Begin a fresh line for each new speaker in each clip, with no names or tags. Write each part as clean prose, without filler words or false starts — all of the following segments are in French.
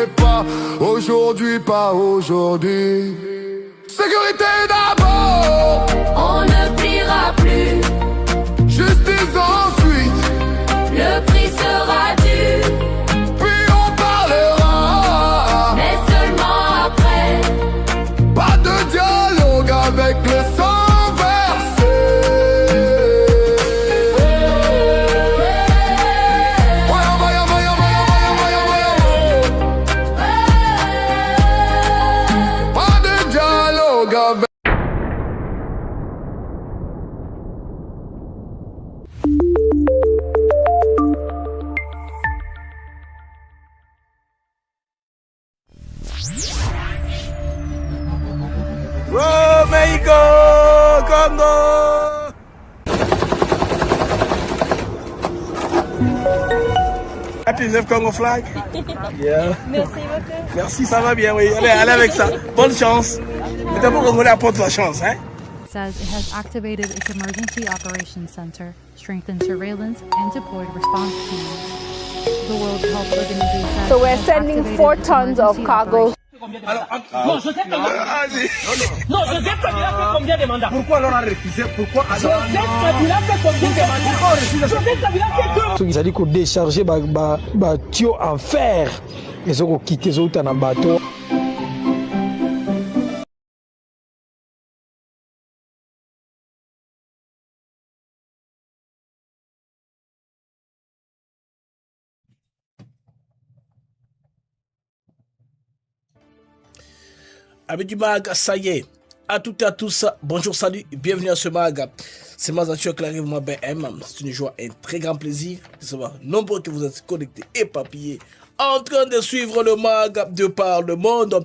mais pas aujourd'hui, pas aujourd'hui. Sécurité d'abord,
on ne pliera plus.
Justice ensuite,
le prix sera dû.
Puis on parlera,
mais seulement après.
Pas de dialogue avec le sang versé. Pas de dialogue avec.
Mexico, Congo. Happy Love Congo flag. Yeah.
Merci beaucoup.
Merci, ça va bien, oui. Allez avec ça. Bonne chance. Mais d'abord, Congolais apporte la chance, hein.
Says it has activated its emergency operations center, strengthened surveillance, and deployed response teams. The World Health Organization says
So we're
it has
sending
activated
4
its
tons of
emergency
cargo.
Alors,
non, Joseph Kabila. Non, Joseph Kabila fait combien de mandats?
Pourquoi alors on a refusé? Pourquoi alors?
Joseph Kabila fait combien de mandats? Joseph Kabila fait 2.
Ils ont dit qu'on déchargeait tuyau en fer. Ils ont quitté les autres en bateau.
Amis du mag, ça y est. À toutes et à tous, bonjour, salut, bienvenue à ce mag. C'est Mazature qui arrive, moi, BM. C'est une joie et un très grand plaisir de savoir nombreux que vous êtes connectés, éparpillés, en train de suivre le mag de par le monde.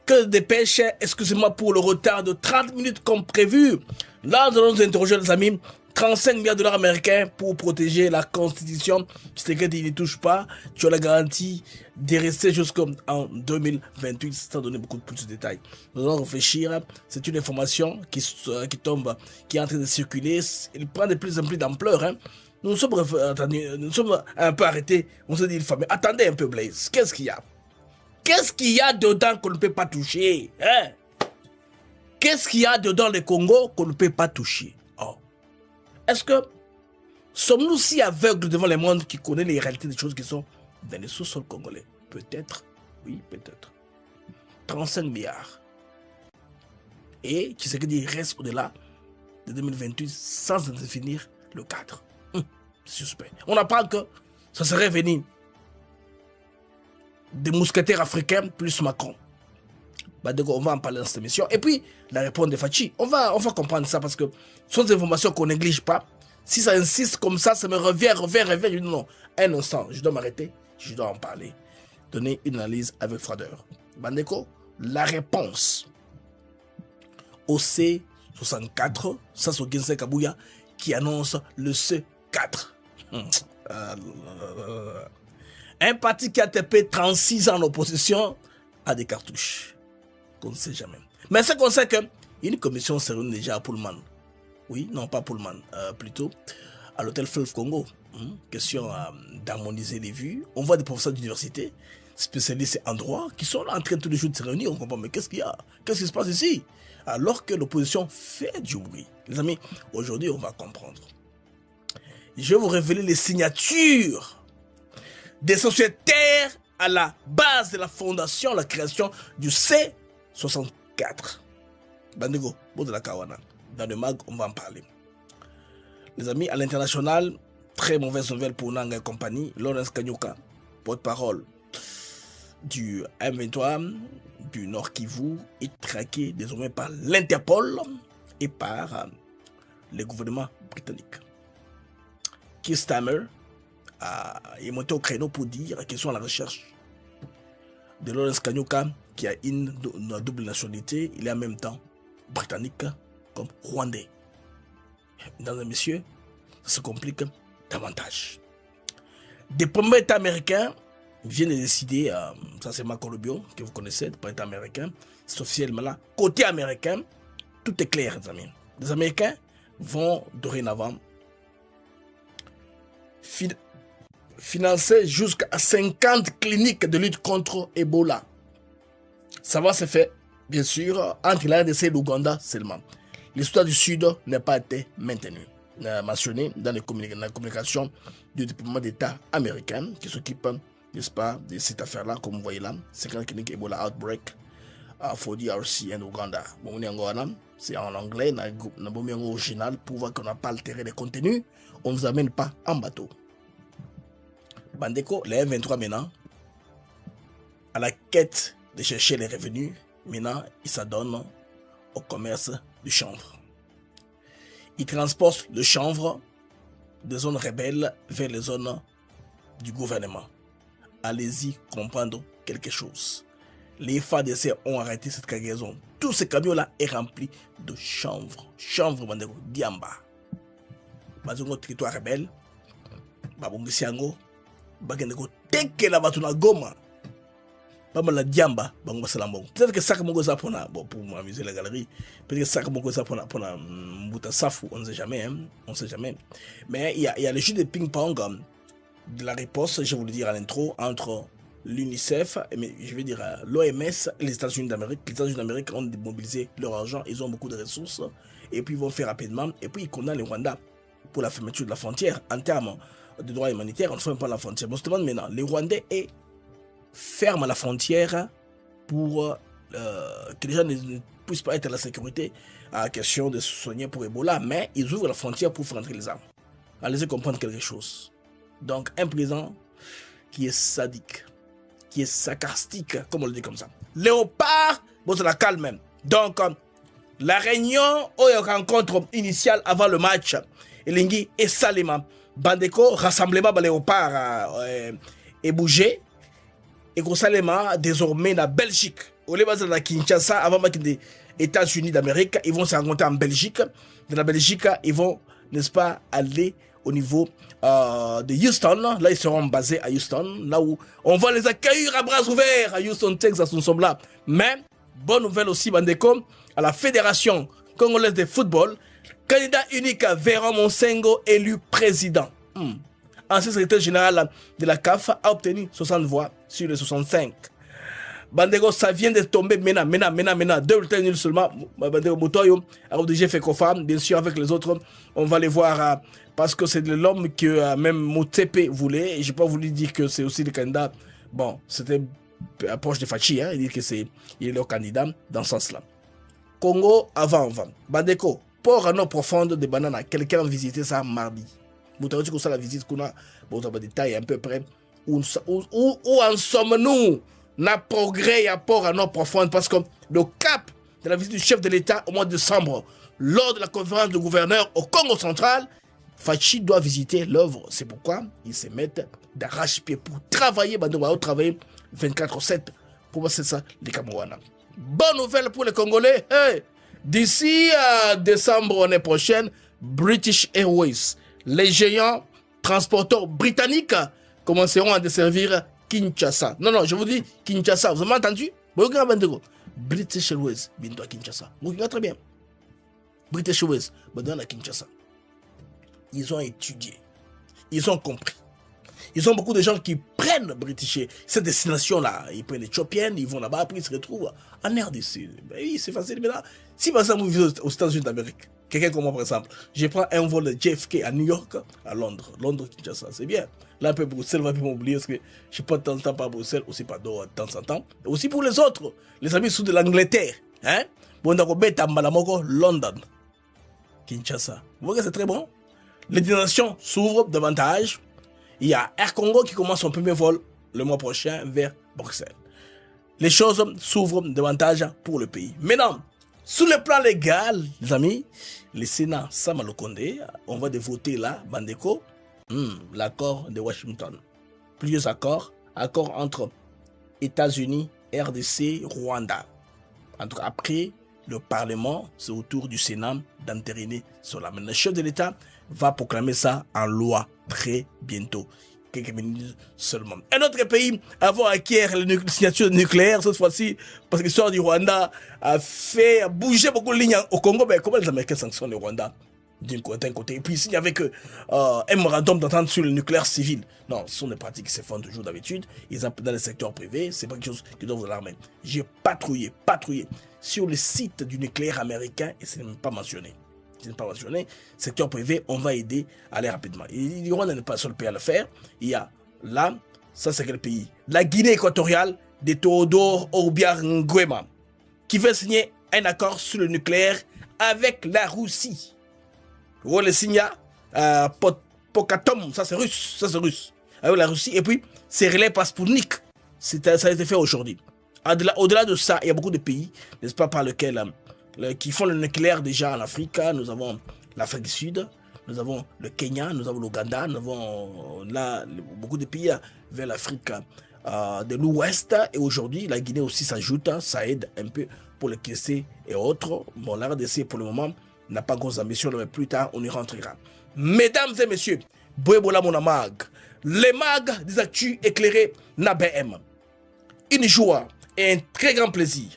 Que de dépêche, excusez-moi pour le retard de 30 minutes comme prévu. Là, nous allons nous interroger, les amis. 35 milliards de dollars américains pour protéger la Constitution. C'est que tu ne touches pas. Tu as la garantie de rester jusqu'en 2028, sans donner beaucoup plus de détails. Nous allons réfléchir. C'est une information qui tombe, qui est en train de circuler. Il prend de plus en plus d'ampleur. Hein. Nous sommes un peu arrêtés. On se dit, mais attendez un peu, Blaise. Qu'est-ce qu'il y a? Qu'est-ce qu'il y a dedans qu'on ne peut pas toucher, hein? Qu'est-ce qu'il y a dedans le Congo qu'on ne peut pas toucher? Est-ce que sommes-nous si aveugles devant le monde qui connaît les réalités des choses qui sont dans les sous-sols congolais? Peut-être, oui, peut-être. 35 milliards. Et qui sait que il reste au-delà de 2028 sans définir le cadre. C'est suspect. On apprend que ça serait venir des mousquetaires africains plus Macron. On va en parler dans cette émission. Et puis, la réponse de Fachi. On va comprendre ça parce que ce sont des informations qu'on néglige pas. Si ça insiste comme ça me revient. Je dis non, un instant, je dois m'arrêter, je dois en parler. Donner une analyse avec froideur. Bandeko, la réponse au C64, ça c'est Ginseng Kabouya, qui annonce le C4. Un parti qui a tapé 36 ans en opposition a des cartouches. On ne sait jamais. Mais c'est qu'on sait qu'une commission s'est réunie déjà à Pullman. Oui, non pas Pullman, plutôt à l'hôtel Fleuve Congo. Question d'harmoniser les vues. On voit des professeurs d'université, spécialistes en droit, qui sont là en train tous les jours de se réunir. On comprend, mais qu'est-ce qu'il y a? Qu'est-ce qui se passe ici? Alors que l'opposition fait du bruit. Les amis, aujourd'hui, on va comprendre. Je vais vous révéler les signatures des sociétaires à la base de la fondation, la création du C64. Bandego, de la Kawana. Dans le mag, on va en parler. Les amis, à l'international, très mauvaise nouvelle pour Nanga et compagnie. Lawrence Kanyuka, porte-parole du M23 du Nord Kivu, est traqué désormais par l'Interpol et par le gouvernement britannique. Keir Starmer est monté au créneau pour dire qu'ils sont à la recherche de Lawrence Kanyuka, qui a une double nationalité. Il est en même temps britannique comme rwandais. Mesdames et messieurs, ça se complique davantage. Des premiers États américains viennent de décider, ça c'est Marco Rubio, que vous connaissez, le président américain, c'est officiellement là. Côté américain, tout est clair, les amis. Les Américains vont dorénavant financer jusqu'à 50 cliniques de lutte contre Ebola. Ça va se faire, bien sûr, entre la RDC et l'Ouganda seulement. L'histoire du Sud n'a pas été maintenue. Mentionné dans la communication du département d'État américain qui s'occupe, n'est-ce pas, de cette affaire-là, comme vous voyez là, 50 cliniques Ebola outbreak for DRC en Ouganda. Bon, c'est en anglais, dans le original, pour voir qu'on n'a pas altéré les contenus, on ne vous amène pas en bateau. Bandeko, les M23 maintenant, à la quête de chercher les revenus, maintenant, ils s'adonnent au commerce du chanvre. Ils transportent le chanvre des zones rebelles vers les zones du gouvernement. Allez-y comprendre quelque chose. Les FADC ont arrêté cette cargaison. Tout ce camion-là est rempli de chanvre. Chanvre, bandeko, diamba. Bazongo territoire rebelle. Babongisiango. Bagendeko teke la batuna goma. Bama la diamba, bango salambo. Peut-être que ça comme ça pour m'amuser la galerie. Peut-être que ça comme ça pour Mbuta Safu, on ne sait jamais, hein? On ne sait jamais. Mais il y a le jeu de ping-pong de la riposte, je vais vous le dire à l'intro, entre l'UNICEF, mais je vais dire l'OMS et les États-Unis d'Amérique. Les États-Unis d'Amérique ont mobilisé leur argent, ils ont beaucoup de ressources, et puis ils vont faire rapidement, et puis ils condamnent le Rwanda pour la fermeture de la frontière en termes de droits humanitaires. On ne ferme pas la frontière. Bon, je demande maintenant, les Rwandais ferment la frontière pour que les gens ne puissent pas être à la sécurité à la question de se soigner pour Ebola, mais ils ouvrent la frontière pour faire entrer les armes. Allez-y comprendre quelque chose. Donc, un président qui est sadique, qui est sarcastique, comme on le dit comme ça. Léopard, bon, c'est la calme même. Donc, la réunion ou la rencontre initiale avant le match, Elingi et Salima, Bandeko, rassemblement de Léopard et bougé, et que Salima, désormais, la Belgique, au lieu de la Kinshasa, avant des États-Unis d'Amérique, ils vont se rencontrer en Belgique. De la Belgique, ils vont, n'est-ce pas, aller au niveau de Houston. Là, ils seront basés à Houston, là où on va les accueillir à bras ouverts. À Houston, Texas, nous sommes là. Mais, bonne nouvelle aussi, Bandeko, à la Fédération congolaise de football, candidat unique Véran Monsengo élu président. Ancien secrétaire général de la CAF a obtenu 60 voix sur les 65. Bandego, ça vient de tomber maintenant. 2 bulletins nuls seulement. Bandego Moutoyo a rédigé Fekofam. Bien sûr, avec les autres, on va les voir parce que c'est l'homme que même Moutepe voulait. Et je n'ai pas voulu dire que c'est aussi le candidat. Bon, c'était proche de Fachi. Hein, il dit que il est le candidat dans ce sens-là. Congo avant. Bandeko, port à eau profonde de bananes. Quelqu'un a visité ça mardi. Moutoyo, tu connais la visite qu'on a. Bon, on va détailler un peu près. Où en sommes-nous? N'a progrès à port à eau profonde parce que le cap de la visite du chef de l'État au mois de décembre, lors de la conférence de gouverneurs au Congo central, Fachi doit visiter l'œuvre. C'est pourquoi ils se mettent d'arrache-pied pour travailler, travailler 24/7 pour voir ça, les Camerounais. Bonne nouvelle pour les Congolais. Hey, d'ici à décembre l'année prochaine, British Airways, les géants transporteurs britanniques commenceront à desservir Kinshasa. Non, je vous dis Kinshasa. Vous avez entendu? British Airways, bientôt à Kinshasa. Vous regardez très bien. British Airways, bientôt à Kinshasa. Ils ont étudié. Ils ont compris. Ils ont beaucoup de gens qui prennent British Airways. Cette destination-là, ils prennent l'Éthiopienne, ils vont là-bas, après ils se retrouvent en RDC. Ben oui, c'est facile. Mais là, si par exemple vous vivez aux États-Unis d'Amérique, quelqu'un comme moi par exemple, je prends un vol de JFK à New York, à Londres. Londres, Kinshasa, c'est bien. Là, un peu Bruxelles va m'oublier parce que je ne suis pas de temps en temps par Bruxelles, aussi pas de temps en temps. Et aussi pour les autres, les amis sous de l'Angleterre. Hein? Bon, d'accord, London, Kinshasa. Vous voyez, c'est très bon. Les destinations s'ouvrent davantage. Il y a Air Congo qui commence son premier vol le mois prochain vers Bruxelles. Les choses s'ouvrent davantage pour le pays. Maintenant, sur le plan légal, les amis, le Sénat Samalokonde, on va voter là, Bandeko, l'accord de Washington. Plusieurs accords entre États-Unis, RDC, Rwanda. Après, le Parlement, c'est au tour du Sénat d'entériner cela. Mais le chef de l'État va proclamer ça en loi très bientôt. Quelques minutes seulement. Un autre pays avant acquérir la signature nucléaire, cette fois-ci, parce que l'histoire du Rwanda a bouger beaucoup de lignes au Congo. Mais comment les Américains sanctionnent le Rwanda? d'un côté. Et puis s'il n'y avait que un memorandum d'entente sur le nucléaire civil, non, ce sont des pratiques qui se font toujours d'habitude. Ils ont dans le secteur privé, c'est pas quelque chose qui doit vous alarmer. J'ai patrouillé sur le site du nucléaire américain et ce n'est même pas mentionné. Ce n'est pas mentionné. Secteur privé, on va aider à aller rapidement. Et l'Iran n'est pas le seul pays à le faire. Il y a là, ça c'est quel pays? La Guinée équatoriale de Théodore Obiang Nguema, qui veut signer un accord sur le nucléaire avec la Russie. Vous le signe Pokatom, ça c'est russe, avec la Russie. Et puis, c'est relais par Sputnik. Ça a été fait aujourd'hui. Au-delà de ça, il y a beaucoup de pays, n'est-ce pas, par lesquels qui font le nucléaire déjà en Afrique. Nous avons l'Afrique du Sud, nous avons le Kenya, nous avons l'Ouganda, nous avons là beaucoup de pays vers l'Afrique de l'Ouest. Et aujourd'hui, la Guinée aussi s'ajoute, ça aide un peu pour le KC et autres. Bon, la RDC pour le moment n'a pas grosse ambition, mais plus tard on y rentrera. Mesdames et messieurs, Boébola Mona Mag, les mags des actus éclairés NABM. Une joie et un très grand plaisir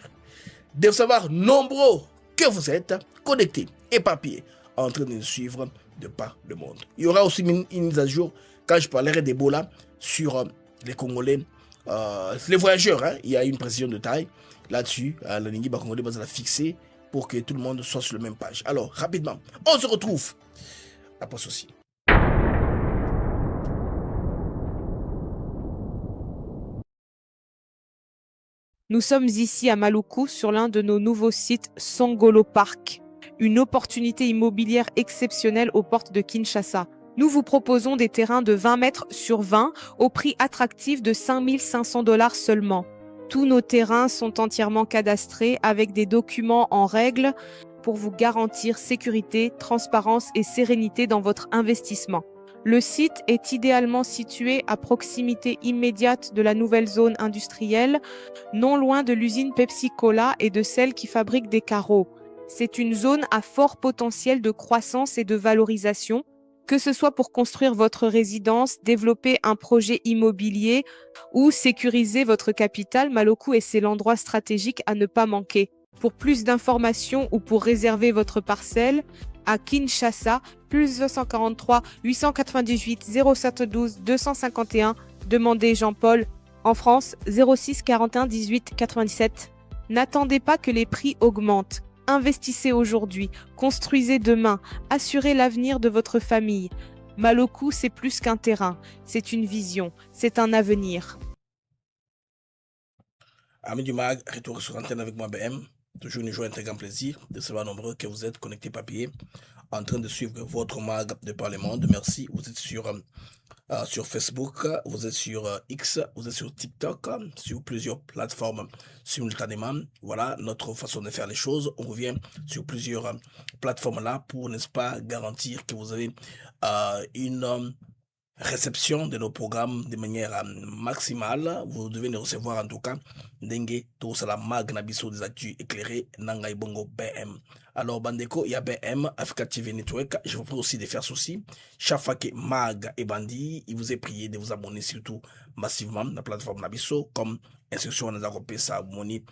de savoir nombreux que vous êtes connectés, éparpillés, en train de nous suivre de par le monde. Il y aura aussi une mise à jour quand je parlerai d'Ebola sur les Congolais, les voyageurs. Il y a une précision de taille là-dessus. La ligne Congolais va la fixer pour que tout le monde soit sur la même page. Alors, rapidement, on se retrouve après ceci.
Nous sommes ici à Maluku sur l'un de nos nouveaux sites Songolo Park, une opportunité immobilière exceptionnelle aux portes de Kinshasa. Nous vous proposons des terrains de 20 mètres sur 20 au prix attractif de 5 500 $ seulement. Tous nos terrains sont entièrement cadastrés avec des documents en règle pour vous garantir sécurité, transparence et sérénité dans votre investissement. Le site est idéalement situé à proximité immédiate de la nouvelle zone industrielle, non loin de l'usine Pepsi-Cola et de celle qui fabrique des carreaux. C'est une zone à fort potentiel de croissance et de valorisation, que ce soit pour construire votre résidence, développer un projet immobilier ou sécuriser votre capital. Maluku est l'endroit stratégique à ne pas manquer. Pour plus d'informations ou pour réserver votre parcelle, à Kinshasa, plus 243 898 0712 251, demandez Jean-Paul. En France, 06 41 18 97. N'attendez pas que les prix augmentent. Investissez aujourd'hui, construisez demain, assurez l'avenir de votre famille. Maluku, c'est plus qu'un terrain, c'est une vision, c'est un avenir.
Amis du MAG, retour sur antenne avec moi BM. Toujours une joie et un très grand plaisir de savoir nombreux que vous êtes connectés papier en train de suivre votre MAG de par le monde. Merci, vous êtes sur Facebook, vous êtes sur X, vous êtes sur TikTok, sur plusieurs plateformes simultanément. Voilà notre façon de faire les choses. On revient sur plusieurs plateformes là pour, n'est-ce pas, garantir que vous avez une réception de nos programmes de manière maximale. Vous devez nous recevoir en tout cas. Dengue, tout ça la mag nabiso des actus éclairés, Nangai Bongo BM. Alors, Bandeko, il y a BM, Africa TV Network. Je vous prie aussi de faire ceci. Chaque fois que Mag et Bandi, il vous est prié de vous abonner surtout massivement à la plateforme Nabiso, comme instruction, on a copié ça, moni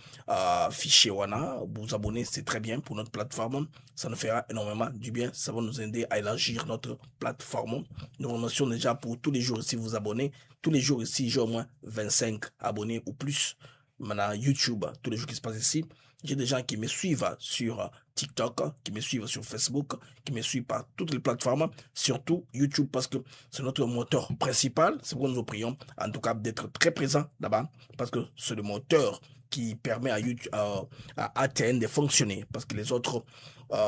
fichier Wana. Vous abonner, c'est très bien pour notre plateforme. Ça nous fera énormément du bien. Ça va nous aider à élargir notre plateforme. Nous remercions déjà pour tous les jours ici vous abonnez. Tous les jours ici, j'ai au moins 25 abonnés ou plus. Maintenant, YouTube, tous les jours qui se passent ici. J'ai des gens qui me suivent sur TikTok, qui me suivent sur Facebook, qui me suivent par toutes les plateformes, surtout YouTube, parce que c'est notre moteur principal. C'est pourquoi nous vous prions, en tout cas, d'être très présent là-bas, parce que c'est le moteur qui permet à YouTube, à ATN de fonctionner, parce que les autres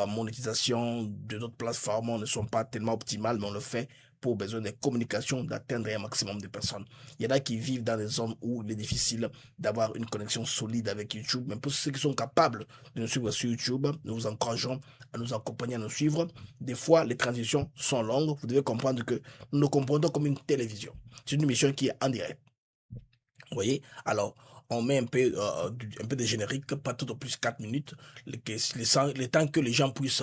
monétisations de d'autres plateformes ne sont pas tellement optimales, mais on le fait pour besoin de communication, d'atteindre un maximum de personnes. Il y en a qui vivent dans des zones où il est difficile d'avoir une connexion solide avec YouTube, mais pour ceux qui sont capables de nous suivre sur YouTube, nous vous encourageons à nous accompagner, à nous suivre. Des fois, les transitions sont longues. Vous devez comprendre que nous nous comprenons comme une télévision. C'est une émission qui est en direct. Vous voyez? Alors, on met un peu de générique, pas tout au plus 4 minutes, le temps que les gens puissent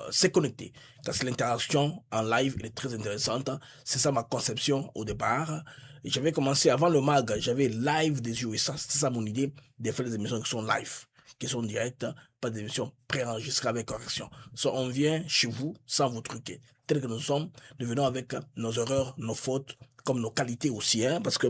se connecter. Parce que l'interaction en live elle est très intéressante. C'est ça ma conception au départ. Et j'avais commencé avant le MAG, j'avais live des USA. C'était ça mon idée, de faire des émissions qui sont live. questions directes, pas d'émission préenregistrée avec correction. Soit on vient chez vous sans vous truquer. Tel que nous sommes, nous venons avec nos erreurs, nos fautes, comme nos qualités aussi, hein, parce que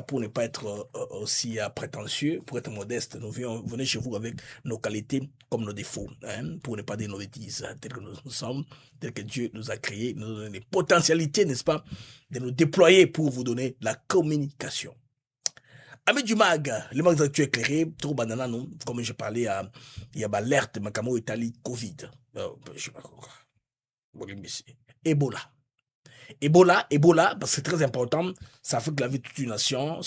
pour ne pas être aussi prétentieux, pour être modeste, nous venons chez vous avec nos qualités comme nos défauts, hein, pour ne pas dire nos bêtises, hein, tels que nous sommes, tels que Dieu nous a créés, nous donne les potentialités, n'est-ce pas, de nous déployer pour vous donner la communication. Amis du mag, le mag actuel éclairé, trop banana, non, comme je parlais, il y a l'alerte, Macamo Italie, Covid, je sais pas quoi, Ebola. Ebola, parce que c'est très important, ça affecte la vie de toute une nation,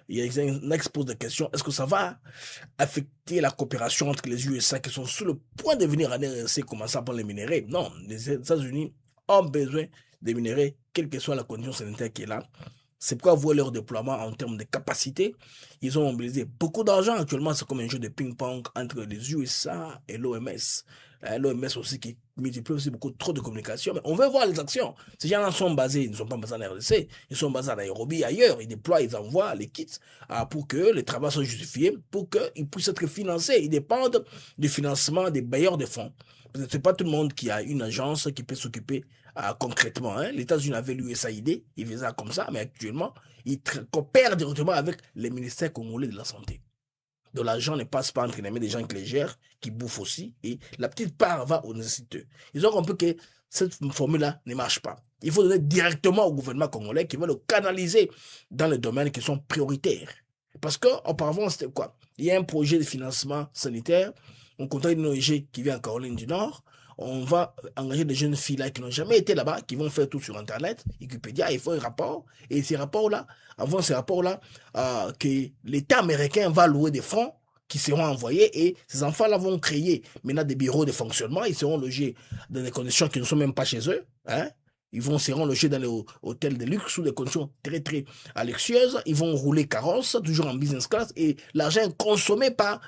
il y a un expose de questions, est-ce que ça va affecter la coopération entre les USA qui sont sur le point de venir en RDC, commençant par les minéraux? Non, les États-Unis ont besoin des minéraux, quelle que soit la condition sanitaire qui est là. C'est pourquoi voir leur déploiement en termes de capacité. Ils ont mobilisé beaucoup d'argent. Actuellement, c'est comme un jeu de ping-pong entre les USA et l'OMS. L'OMS aussi qui multiplie aussi beaucoup trop de communication. Mais on veut voir les actions. Ces gens-là sont basés, ils ne sont pas basés en RDC, ils sont basés à Nairobi, ailleurs. Ils déploient, ils envoient les kits pour que les travaux soient justifiés, pour qu'ils puissent être financés. Ils dépendent du financement des bailleurs de fonds. Ce n'est pas tout le monde qui a une agence qui peut s'occuper concrètement. Hein. Les États-Unis avaient l'USAID, ils faisaient ça comme ça, mais actuellement, ils coopèrent directement avec les ministères congolais de la santé. Donc l'argent ne passe pas entre les mains des gens qui les gèrent, qui bouffent aussi, et la petite part va aux nécessiteux. Ils ont compris que cette formule-là ne marche pas. Il faut donner directement au gouvernement congolais qui va le canaliser dans les domaines qui sont prioritaires. Parce qu'auparavant, c'était quoi? Il y a un projet de financement sanitaire, on contacte une ONG qui vient en Caroline du Nord, on va engager des jeunes filles là qui n'ont jamais été là-bas, qui vont faire tout sur Internet, Wikipédia, il faut un rapport, et ces rapports-là, avant ces rapports-là, que l'État américain va louer des fonds qui seront envoyés, et ces enfants-là vont créer maintenant des bureaux de fonctionnement, ils seront logés dans des conditions qui ne sont même pas chez eux, hein? Ils seront logés dans les hôtels de luxe sous des conditions très très luxueuses, ils vont rouler carrosse, toujours en business class, et l'argent est consommé par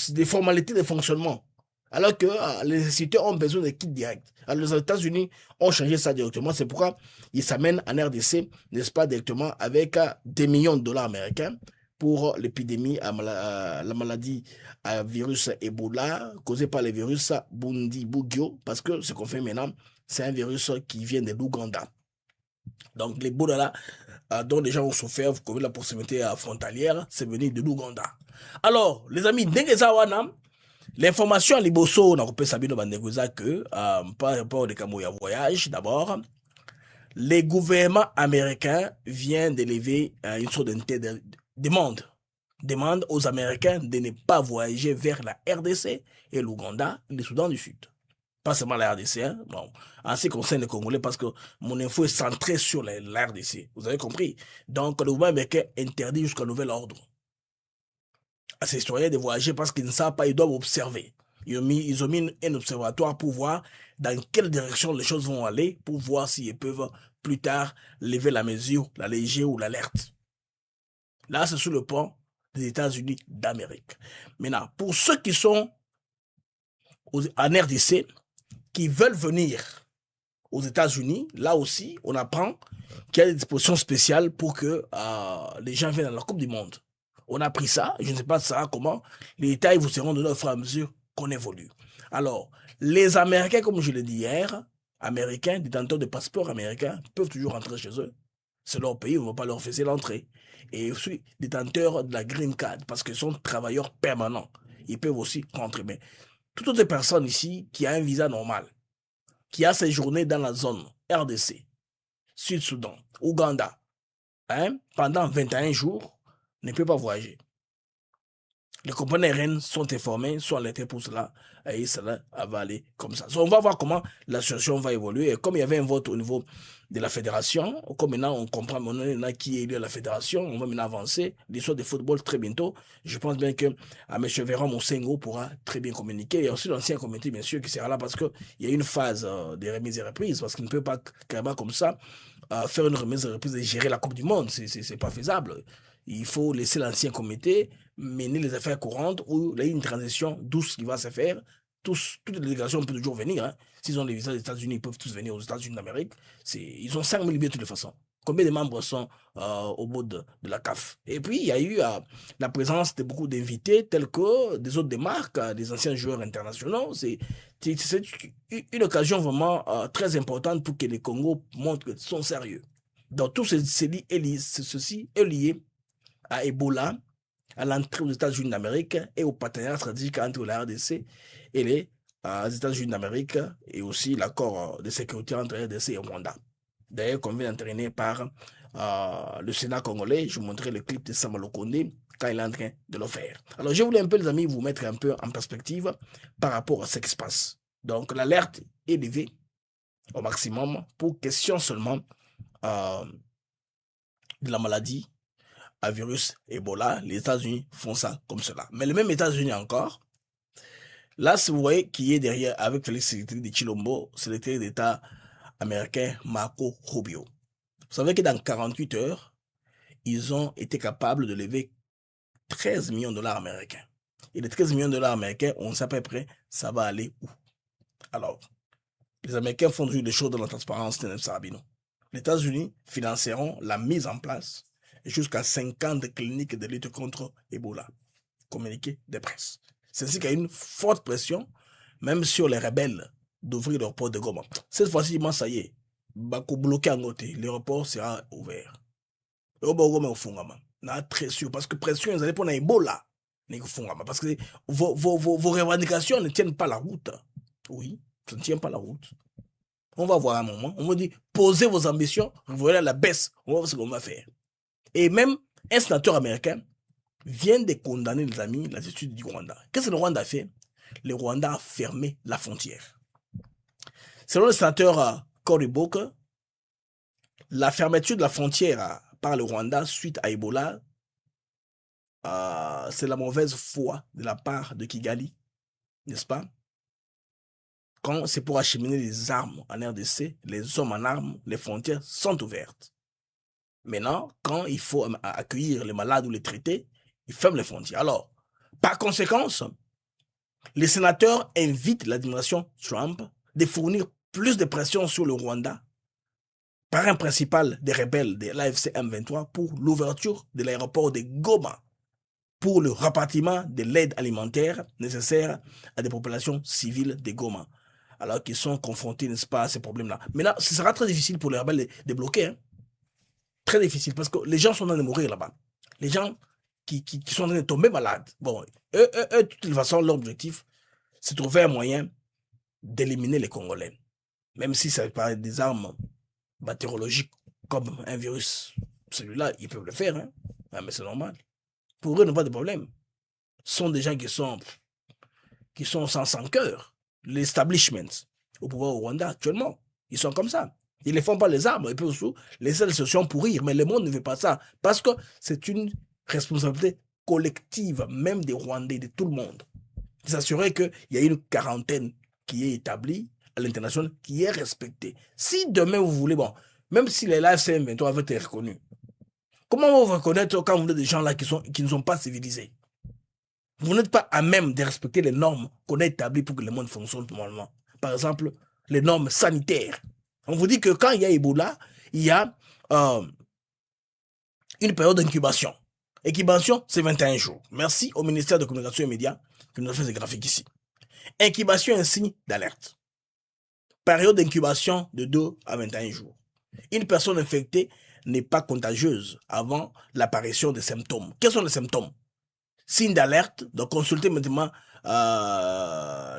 des formalités de fonctionnement. Alors que les nécessités ont besoin de kits directs. Alors les États-Unis ont changé ça directement. C'est pourquoi ils s'amènent en RDC, n'est-ce pas, directement avec des millions de dollars américains pour l'épidémie, la maladie à virus Ebola, causée par le virus Bundibugyo, parce que ce qu'on fait maintenant, c'est un virus qui vient de l'Ouganda. Donc l'Ebola là, dont les gens ont souffert, vous connaissez la proximité frontalière, c'est venu de l'Ouganda. Alors, les amis, l'information à Liboso, on a repéré Sabino Bandeguza que, par rapport au Cameroun voyage, d'abord, les gouvernements américains viennent d'élever une sorte de demande aux Américains de ne pas voyager vers la RDC et l'Ouganda et le Soudan du Sud. Pas seulement la RDC, hein? Bon, en ce qui concerne les Congolais, parce que mon info est centrée sur la RDC. Vous avez compris? Donc, le gouvernement américain interdit jusqu'à nouvel ordre à ces citoyens de voyager parce qu'ils ne savent pas, ils doivent observer. Ils ont mis un observatoire pour voir dans quelle direction les choses vont aller, pour voir s'ils peuvent plus tard lever la mesure, l'alléger ou l'alerte. Là, c'est sur le plan des États-Unis d'Amérique. Maintenant, pour ceux qui sont en RDC, qui veulent venir aux États-Unis, là aussi, on apprend qu'il y a des dispositions spéciales pour que les gens viennent à la Coupe du Monde. On a pris ça, je ne sais pas ça comment, les détails vous seront donnés au fur et à mesure qu'on évolue. Alors, les Américains, comme je l'ai dit hier, Américains, détenteurs de passeports américains, peuvent toujours rentrer chez eux. C'est leur pays, on ne va pas leur faire l'entrée. Et aussi, détenteurs de la green card, parce qu'ils sont travailleurs permanents. Ils peuvent aussi rentrer. Mais toute autre personne ici qui a un visa normal, qui a séjourné dans la zone RDC, Sud-Soudan, Ouganda, pendant 21 jours, ne peut pas voyager. Les compagnies aériennes sont informées, sont alertées pour cela, et cela va aller comme ça. Donc, on va voir comment la situation va évoluer. Et comme il y avait un vote au niveau de la fédération, comme maintenant on comprend maintenant qui est élu à la fédération, on va maintenant avancer. L'histoire du football très bientôt. Je pense bien que M. Véran Monsengo pourra très bien communiquer. Il y a aussi l'ancien comité, bien sûr, qui sera là parce qu'il y a une phase de remise et reprise, parce qu'il ne peut pas carrément comme ça faire une remise et reprise et gérer la Coupe du Monde. C'est pas faisable. Il faut laisser l'ancien comité mener les affaires courantes où il y a une transition douce qui va se faire. Toutes les délégations peuvent toujours venir. Hein. S'ils ont les visas des États-Unis, ils peuvent tous venir aux États-Unis d'Amérique. Ils ont 5 000 billets de toute façon. Combien de membres sont au bout de la CAF? Et puis, il y a eu la présence de beaucoup d'invités, tels que des autres des marques, des anciens joueurs internationaux. C'est une occasion vraiment très importante pour que les Congos montrent qu'ils sont sérieux. Donc, tout ceci est lié à Ebola, à l'entrée aux États-Unis d'Amérique et au partenariat stratégique entre la RDC et les États-Unis d'Amérique, et aussi l'accord de sécurité entre RDC et Rwanda. D'ailleurs, qu'on vient d'entraîner par le Sénat congolais. Je vous montrais le clip de Samuel Okonde quand il est en train de le faire. Alors, je voulais un peu, les amis, vous mettre un peu en perspective par rapport à ce qui se passe. Donc, l'alerte est levée au maximum pour question seulement de la maladie à virus Ebola. Les États-Unis font ça comme cela. Mais les mêmes États-Unis encore, là, si vous voyez qui est derrière avec Félix Tshisekedi de Chilombo, c'est le secrétaire d'État américain Marco Rubio. Vous savez que dans 48 heures, ils ont été capables de lever 13 millions de dollars américains. Et les 13 millions de dollars américains, on sait à peu près ça va aller où. Alors, les Américains font toujours des choses dans la transparence de Sabino. Les États-Unis financeront la mise en place jusqu'à 50 cliniques de lutte contre Ebola. Communiqué de presse. C'est ainsi qu'il y a une forte pression, même sur les rebelles, d'ouvrir l'aéroport de Goma. Cette fois-ci, ça y est, Bako bloqué en côté, l'aéroport sera ouvert. L'aéroport Goma au Fungama. N'a très sûr, parce que pression, ils allaient prendre Ebola. Parce que vos revendications ne tiennent pas la route. Oui, ça ne tient pas la route. On va voir un moment, on va dire, posez vos ambitions, vous voyez à la baisse, on va voir ce qu'on va faire. Et même un sénateur américain vient de condamner, les amis, l'attitude du Rwanda. Qu'est-ce que le Rwanda a fait? Le Rwanda a fermé la frontière. Selon le sénateur Cory Booker, la fermeture de la frontière par le Rwanda suite à Ebola, c'est la mauvaise foi de la part de Kigali, n'est-ce pas? Quand c'est pour acheminer les armes en RDC, les hommes en armes, les frontières sont ouvertes. Maintenant, quand il faut accueillir les malades ou les traiter, ils ferment les frontières. Alors, par conséquence, les sénateurs invitent l'administration Trump de fournir plus de pression sur le Rwanda, parrain principal des rebelles de l'AFC M23, pour l'ouverture de l'aéroport de Goma, pour le rapatriement de l'aide alimentaire nécessaire à des populations civiles de Goma, alors qu'ils sont confrontés, n'est-ce pas, à ces problèmes-là. Maintenant, ce sera très difficile pour les rebelles de bloquer, hein. Très difficile, parce que les gens sont en train de mourir là-bas. Les gens qui sont en train de tomber malades. Bon, eux, de toute façon, leur objectif, c'est de trouver un moyen d'éliminer les Congolais. Même si ça paraît des armes bactériologiques comme un virus. Celui-là, ils peuvent le faire, hein. Ah, mais c'est normal. Pour eux, ils n'ont pas de problème. Ce sont des gens qui sont sans cœur. L'establishment au pouvoir au Rwanda actuellement, ils sont comme ça. Ils ne font pas les armes, et puis aussi les solutions pourrir, mais le monde ne veut pas ça, parce que c'est une responsabilité collective, même des Rwandais, de tout le monde, de s'assurer qu'il y a une quarantaine qui est établie à l'international, qui est respectée. Si demain vous voulez, bon, même si les lives CM23 avaient été reconnus, comment vous reconnaître quand vous êtes des gens là qui ne sont pas civilisés? Vous n'êtes pas à même de respecter les normes qu'on a établies pour que le monde fonctionne normalement. Par exemple, les normes sanitaires. On vous dit que quand il y a Ebola, il y a une période d'incubation. Incubation, c'est 21 jours. Merci au ministère de Communication et Médias qui nous a fait ces graphiques ici. Incubation est un signe d'alerte. Période d'incubation de 2 à 21 jours. Une personne infectée n'est pas contagieuse avant l'apparition des symptômes. Quels sont les symptômes? Signe d'alerte, donc consultez maintenant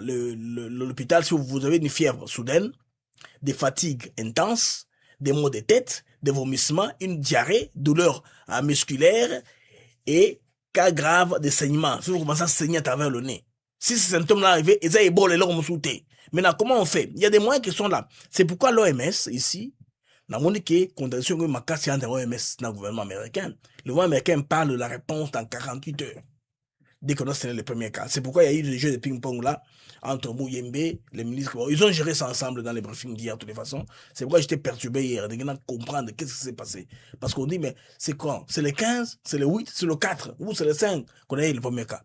l'hôpital si vous avez une fièvre soudaine, des fatigues intenses, des maux de tête, des vomissements, une diarrhée, douleur musculaire et cas grave de saignement. Si vous commencez à saigner à travers le nez. Si ces symptômes-là arrivent, ils ont ébranlé leur moussouté. Maintenant, comment on fait? Il y a des moyens qui sont là. C'est pourquoi l'OMS, ici, n'a pas dit que condamnation de ma casse entre l'OMS et le gouvernement américain. Le gouvernement américain parle de la réponse dans 48 heures. Dès qu'on a signé le premier cas. C'est pourquoi il y a eu des jeux de ping-pong là, entre Mouyembe, les ministres. Ils ont géré ça ensemble dans les briefings d'hier, de toutes les façons. C'est pourquoi j'étais perturbé hier, de comprendre qu'est-ce qui s'est passé. Parce qu'on dit, mais c'est quoi? C'est le 15, c'est le 8, c'est le 4, ou c'est le 5 qu'on a eu le premier cas.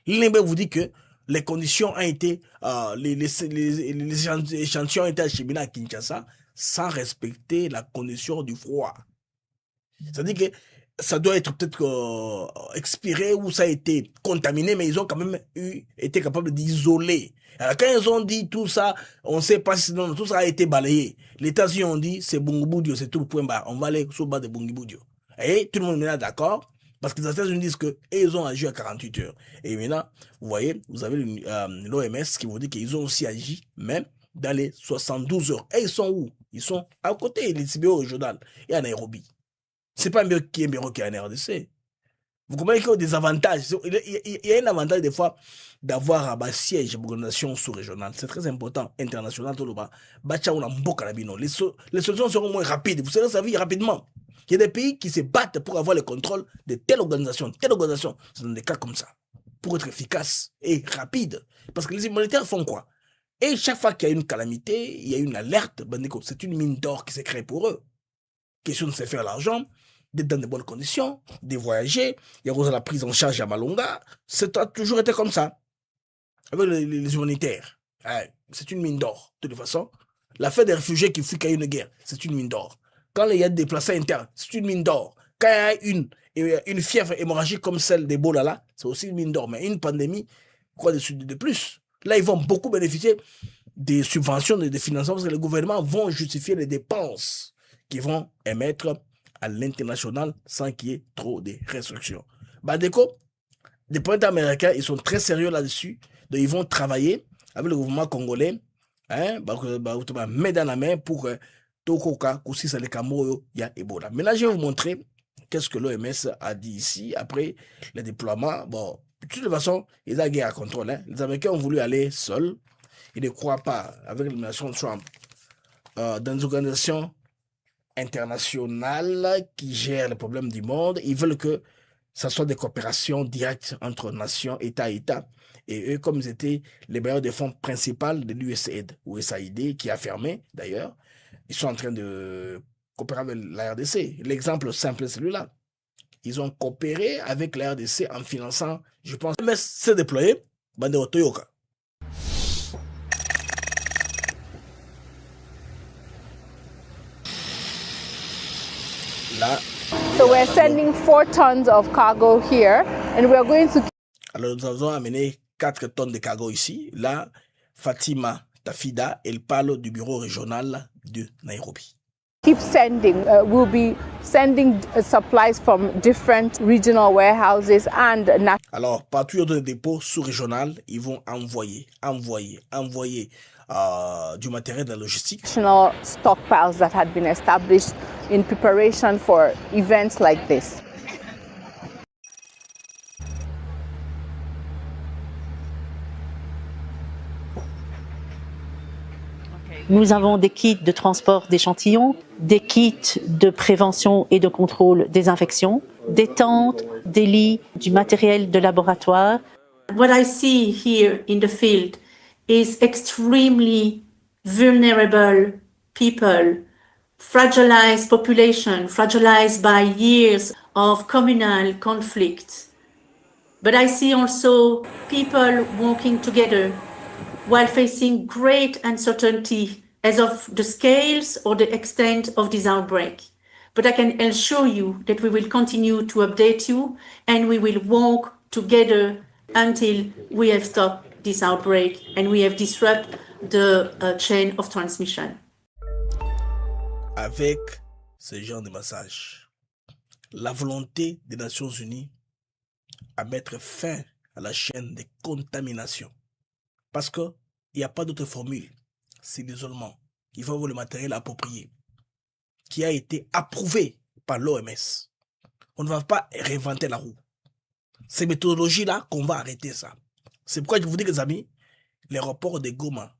L'INB vous dit que les conditions ont été, les échantillons ont été acheminés à Kinshasa sans respecter la condition du froid. C'est-à-dire que ça doit être peut-être expiré ou ça a été contaminé, mais ils ont quand même été capables d'isoler. Alors, quand ils ont dit tout ça, on ne sait pas si non, tout ça a été balayé. Les États-Unis ont dit c'est Bungubudio, c'est tout le point bas. On va aller sur le bas de Bungubudio. Et tout le monde est là d'accord, parce que les États-Unis disent qu'ils ont agi à 48 heures. Et maintenant, vous voyez, vous avez l'OMS qui vous dit qu'ils ont aussi agi, même dans les 72 heures. Et ils sont où? Ils sont à côté, les CBO régional et à Nairobi. C'est pas un bureau qui est un bureau qui est en RDC. Vous comprenez qu'il y a des avantages. Il y a un avantage des fois d'avoir un siège d'organisation sous-régionale. C'est très important. International, tout le bas. Les solutions seront moins rapides. Vous serez servi rapidement. Il y a des pays qui se battent pour avoir le contrôle de telle organisation. C'est dans des cas comme ça. Pour être efficace et rapide. Parce que les humanitaires font quoi? Et chaque fois qu'il y a une calamité, il y a une alerte, c'est une mine d'or qui s'est créée pour eux. Question de se faire l'argent, d'être dans de bonnes conditions, de voyager. Il y a la prise en charge à Malonga. Ça a toujours été comme ça. Avec les humanitaires. C'est une mine d'or, de toute façon. L'affaire des réfugiés qui fuient qu'il y a une guerre, c'est une mine d'or. Quand il y a des déplacés internes, c'est une mine d'or. Quand il y a une fièvre hémorragique comme celle d'Ebola là, c'est aussi une mine d'or. Mais une pandémie, quoi de plus? Là, ils vont beaucoup bénéficier des subventions, des financements, parce que les gouvernements vont justifier les dépenses qu'ils vont émettre à l'international sans qu'il y ait trop de restrictions. Badeko, des points américains, ils sont très sérieux là-dessus. Donc, ils vont travailler avec le gouvernement congolais, main dans la main pour Tokoka, Koussi, Salekamoyo, il y a Ebola. Maintenant, je vais vous montrer qu'est-ce que l'OMS a dit ici après le déploiement. Bon, de toute façon, ils ont guerre à contrôle. Hein. Les Américains ont voulu aller seuls. Ils ne croient pas, avec l'administration Trump, dans des organisations internationales qui gèrent les problèmes du monde. Ils veulent que ce soit des coopérations directes entre nations, États à États. Et eux, comme ils étaient les bailleurs de fonds principaux de l'USAID, ou USAID, qui a fermé d'ailleurs, ils sont en train de coopérer avec la RDC. L'exemple simple est celui-là. Ils ont coopéré avec la RDC en finançant, je pense, mais c'est déployé, Bandero Toyoka. Là.
So we're sending 4 tons of cargo here, and we're going to...
Alors, nous avons amené 4 tonnes de cargo ici. Là, Fatima Tafida, elle parle du bureau régional de Nairobi.
Keep sending. We'll be sending supplies from different regional warehouses and...
Alors, partout dans les dépôts sous-régionaux, ils vont envoyer du matériel de la logistique.
National stockpiles that had been established in preparation for events like this.
Nous avons des kits de transport d'échantillons, des kits de prévention et de contrôle des infections, des tentes, des lits, du matériel de laboratoire.
What I see here in the field is extremely vulnerable people, fragilized population, fragilized by years of communal conflict. But I see also people working together while facing great uncertainty as of the scales or the extent of this outbreak. But I can assure you that we will continue to update you and we will work together until we have stopped this outbreak and we have disrupted the chain of transmission.
Avec ce genre de message, la volonté des Nations Unies à mettre fin à la chaîne de contamination. Parce qu'il n'y a pas d'autre formule. C'est l'isolement. Il faut avoir le matériel approprié qui a été approuvé par l'OMS. On ne va pas réinventer la roue. Ces méthodologies-là qu'on va arrêter ça. C'est pourquoi je vous dis, les amis, l'aéroport de Goma,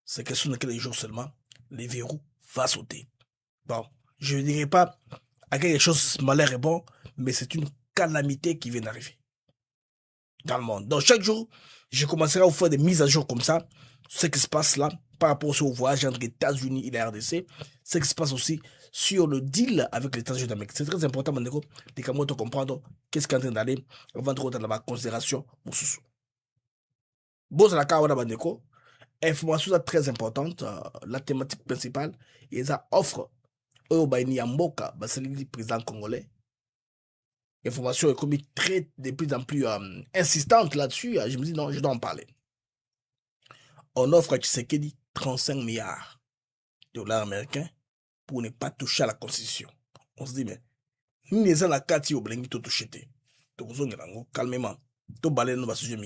c'est question de quelques jours seulement, les verrous vont sauter. Bon, je ne dirais pas à quelque chose malheur est bon, mais c'est une calamité qui vient d'arriver dans le monde. Donc chaque jour, je commencerai à vous faire des mises à jour comme ça, ce qui se passe là, par rapport au voyage entre les États-Unis et la RDC, ce qui se passe aussi sur le deal avec les États-Unis d'Amérique. C'est très important, Mandeko, de comprendre qu'est-ce qui est en train d'aller avant de rentrer dans ma considération. Bon, c'est la cas, Mandeko. Information très importante, la thématique principale, et ça offre Oyo Baini Yamboka, c'est le président congolais. L'information est comme très de plus en plus insistante là-dessus. Je me dis non, je dois en parler. On offre à Tshisekedi 35 milliards de dollars américains pour ne pas toucher à la constitution. On se dit, mais nous les la kati au blengi to toucher. Calmement. To balayer nos sujets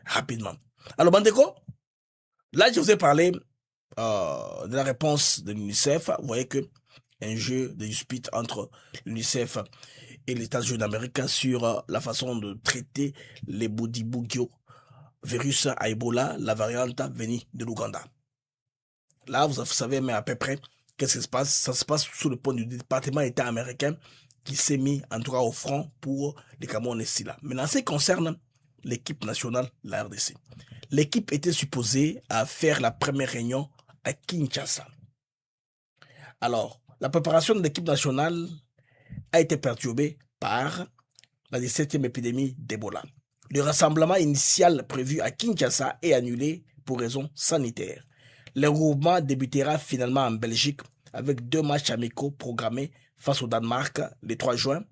rapidement. Alors, Bandeko, là, je vous ai parlé de la réponse de l'UNICEF. Vous voyez que un jeu de dispute entre l'UNICEF et les États-Unis d'Amérique sur la façon de traiter les Bundibugyo virus à Ebola, la variante venue de l'Ouganda. Là, vous savez, mais à peu près, qu'est-ce qui se passe? Ça se passe sous le point du département d'État américain qui s'est mis en tout cas au front pour les Cameroun ici là. Maintenant, ce qui concerne l'équipe nationale, la RDC. L'équipe était supposée à faire la première réunion à Kinshasa. Alors, la préparation de l'équipe nationale a été perturbée par la 17e épidémie d'Ebola. Le rassemblement initial prévu à Kinshasa est annulé pour raisons sanitaires. Le regroupement débutera finalement en Belgique avec 2 matchs amicaux programmés face au Danemark le 3 juin,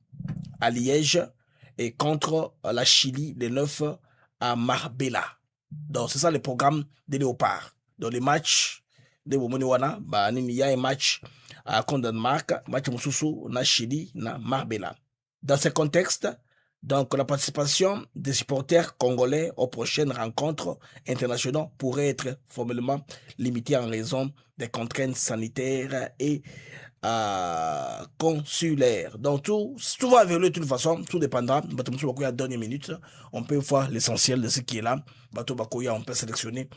à Liège et contre la Chili le 9 à Marbella. Donc c'est ça le programme des Léopards. Donc les matchs de Bomoniwana, il y a un match contre Danemark, match Moussoussou, na Chili, na Marbella. Dans ce contexte, donc la participation des supporters congolais aux prochaines rencontres internationales pourrait être formellement limitée en raison des contraintes sanitaires et consulaires. Donc tout va évoluer de toute façon, tout dépendra. À la dernière minute, on peut voir l'essentiel de ce qui est là. On peut sélectionner.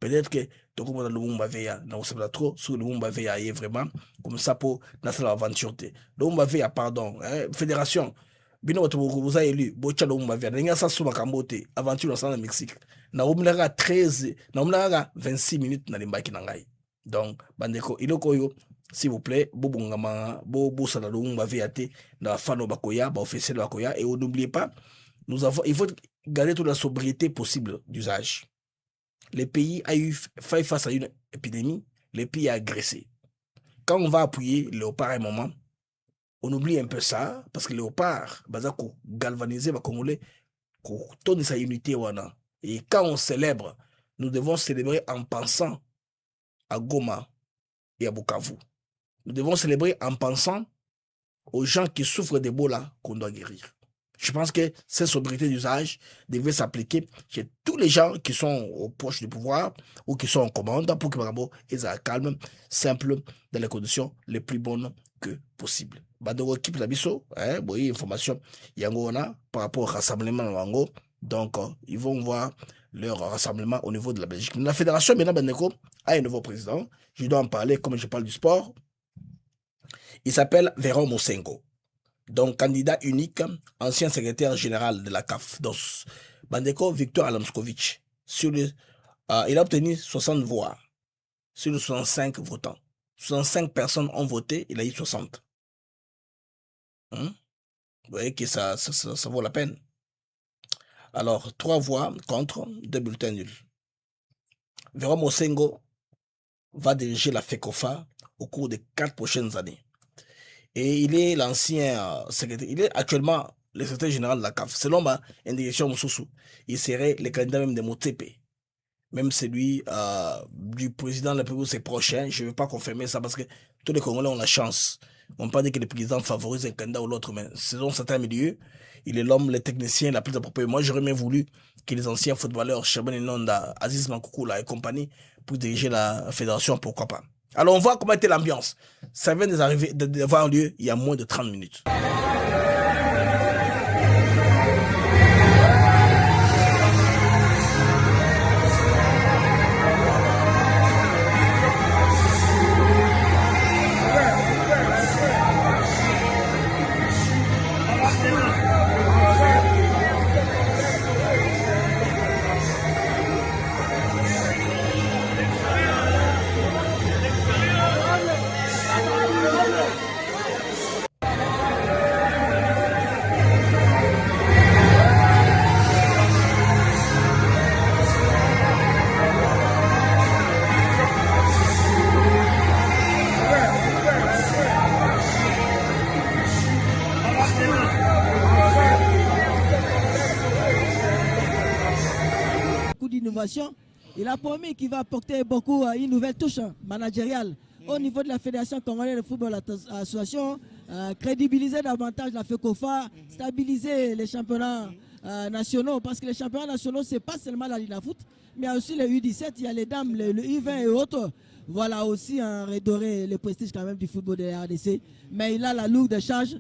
Peut-être que le Lumumba Veya, non, c'est pas trop, sur le Lumumba Veya est vraiment comme ça pour lancer l'aventure. Le Lumumba Veya, pardon, fédération. Bino vous avez élu, Bocha Lumumba Veya, n'enga sa suma kambote, aventure dans le Mexique. Na umlaga 13, na umlaga 26 minutes na limbaki nangai. Donc, bandeko, iloko yo, s'il vous plaît, bobongama, bosala Lumumba Veya te, na fano bakoya, ba officiel bakoya, et n'oubliez pas, il faut garder toute la sobriété possible d'usage. Le pays a eu fait face à une épidémie, le pays a agressé. Quand on va appuyer Léopard à un moment, on oublie un peu ça, parce que Léopard, bazako galvaniser les Congolais, pour donner sa unité. Et quand on célèbre, nous devons célébrer en pensant à Goma et à Bukavu. Nous devons célébrer en pensant aux gens qui souffrent d'Ebola qu'on doit guérir. Je pense que cette sobriété d'usage devait s'appliquer chez tous les gens qui sont aux poches du pouvoir ou qui sont en commande pour que ils soient calmes, simples, dans les conditions les plus bonnes que possible. Badoro équipe la biso, boy information yangona par rapport au rassemblement wango. Donc ils vont voir leur rassemblement au niveau de la Belgique. La fédération maintenant a un nouveau président. Je dois en parler comme je parle du sport. Il s'appelle Véron Mosengo. Donc, candidat unique, ancien secrétaire général de la CAF, DOS. Bandeko Victor Alamskovitch. Il a obtenu 60 voix sur les 65 votants. 65 personnes ont voté, il a eu 60. Vous voyez que ça vaut la peine. Alors, 3 voix contre, 2 bulletins nuls. Véron Mosengo va diriger la FECOFA au cours des 4 prochaines années. Et il est l'ancien secrétaire, il est actuellement le secrétaire général de la CAF. Selon ma indication Moussoussou, il serait le candidat même de Motepe. Même celui du président de la République, c'est prochain. Je ne vais pas confirmer ça parce que tous les Congolais ont la chance. On ne peut pas dire que le président favorise un candidat ou l'autre, mais selon certains milieux, il est l'homme, le technicien la plus appropriée. Moi, j'aurais bien voulu que les anciens footballeurs, Chaban Nonda, Aziz Mankoukoula et compagnie, pour diriger la fédération, pourquoi pas. Alors on voit comment était l'ambiance. Ça vient d'avoir lieu il y a moins de 30 minutes.
l'innovation. Il a promis qu'il va apporter beaucoup une nouvelle touche managériale au niveau de la Fédération congolaise de football association, crédibiliser davantage la FECOFA, stabiliser les championnats nationaux, parce que les championnats nationaux, c'est pas seulement la Ligue de foot, mais il y a aussi les U17, il y a les dames, le U20 et autres. Voilà aussi redorer le prestige quand même du football de la RDC. Mais il a la lourde charge.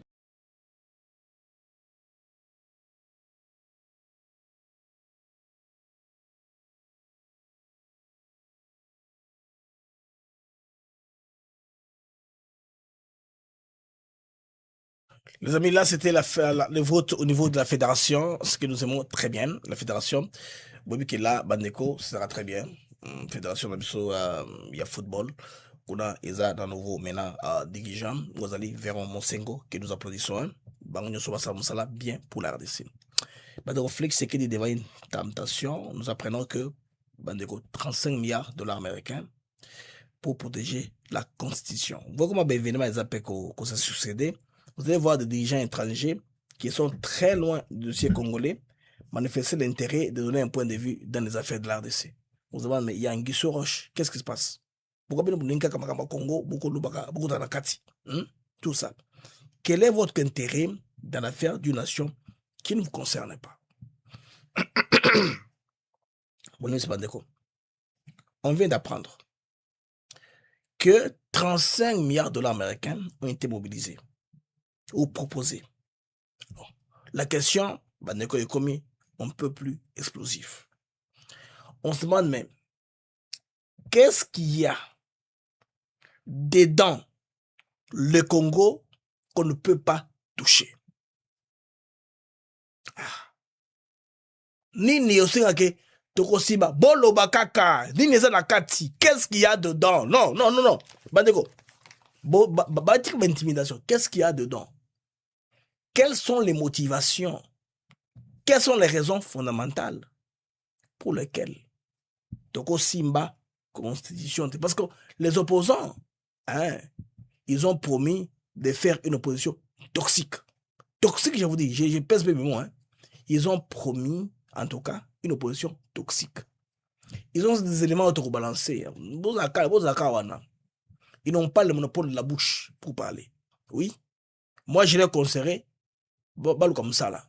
Les amis, là, c'était le vote au niveau de la fédération, ce que nous aimons très bien, la fédération. Bobi qui est là, Bandeko, ça sera très bien. Fédération Nabiso, il y a football. On a Eza dans nouveau maintenant dirigeant. Vous allez vers Monsengo, que nous applaudissons. Bangonyo Sobasa Moussala, bien pour la RDC. Bandeko Flex, c'est que devant une tentation, nous apprenons que Bandeko, 35 milliards de dollars américains pour protéger la Constitution. Vous voyez comment l'événement est appelé qu'on s'est succédé. Vous allez voir des dirigeants étrangers qui sont très loin du dossier congolais manifester l'intérêt de donner un point de vue dans les affaires de l'RDC. Vous vous demandez, mais il y a un Guisso Roche, qu'est-ce qui se passe? Pourquoi bien nous Congo, beaucoup de Nakati, tout ça. Quel est votre intérêt dans l'affaire d'une nation qui ne vous concerne pas? On vient d'apprendre que 35 milliards de dollars américains ont été mobilisés ou proposés. Bon. La question, Bandeko est commis un peu plus explosif. On se demande même, qu'est-ce qu'il y a dedans le Congo qu'on ne peut pas toucher? Nini osingake tokosiba bolo bakaka nini eza na kati, qu'est-ce qu'il y a dedans? Non, Bandeko, intimidation, qu'est-ce qu'il y a dedans? Quelles sont les motivations? Quelles sont les raisons fondamentales pour lesquelles Toko Simba Constitution? Parce que les opposants, ils ont promis de faire une opposition toxique. Toxique, je vous dis, je pèse mes mots. Ils ont promis, en tout cas, une opposition toxique. Ils ont des éléments autobalancés. Ils n'ont pas le monopole de la bouche pour parler. Oui. Moi, je les conseillerais comme ça là.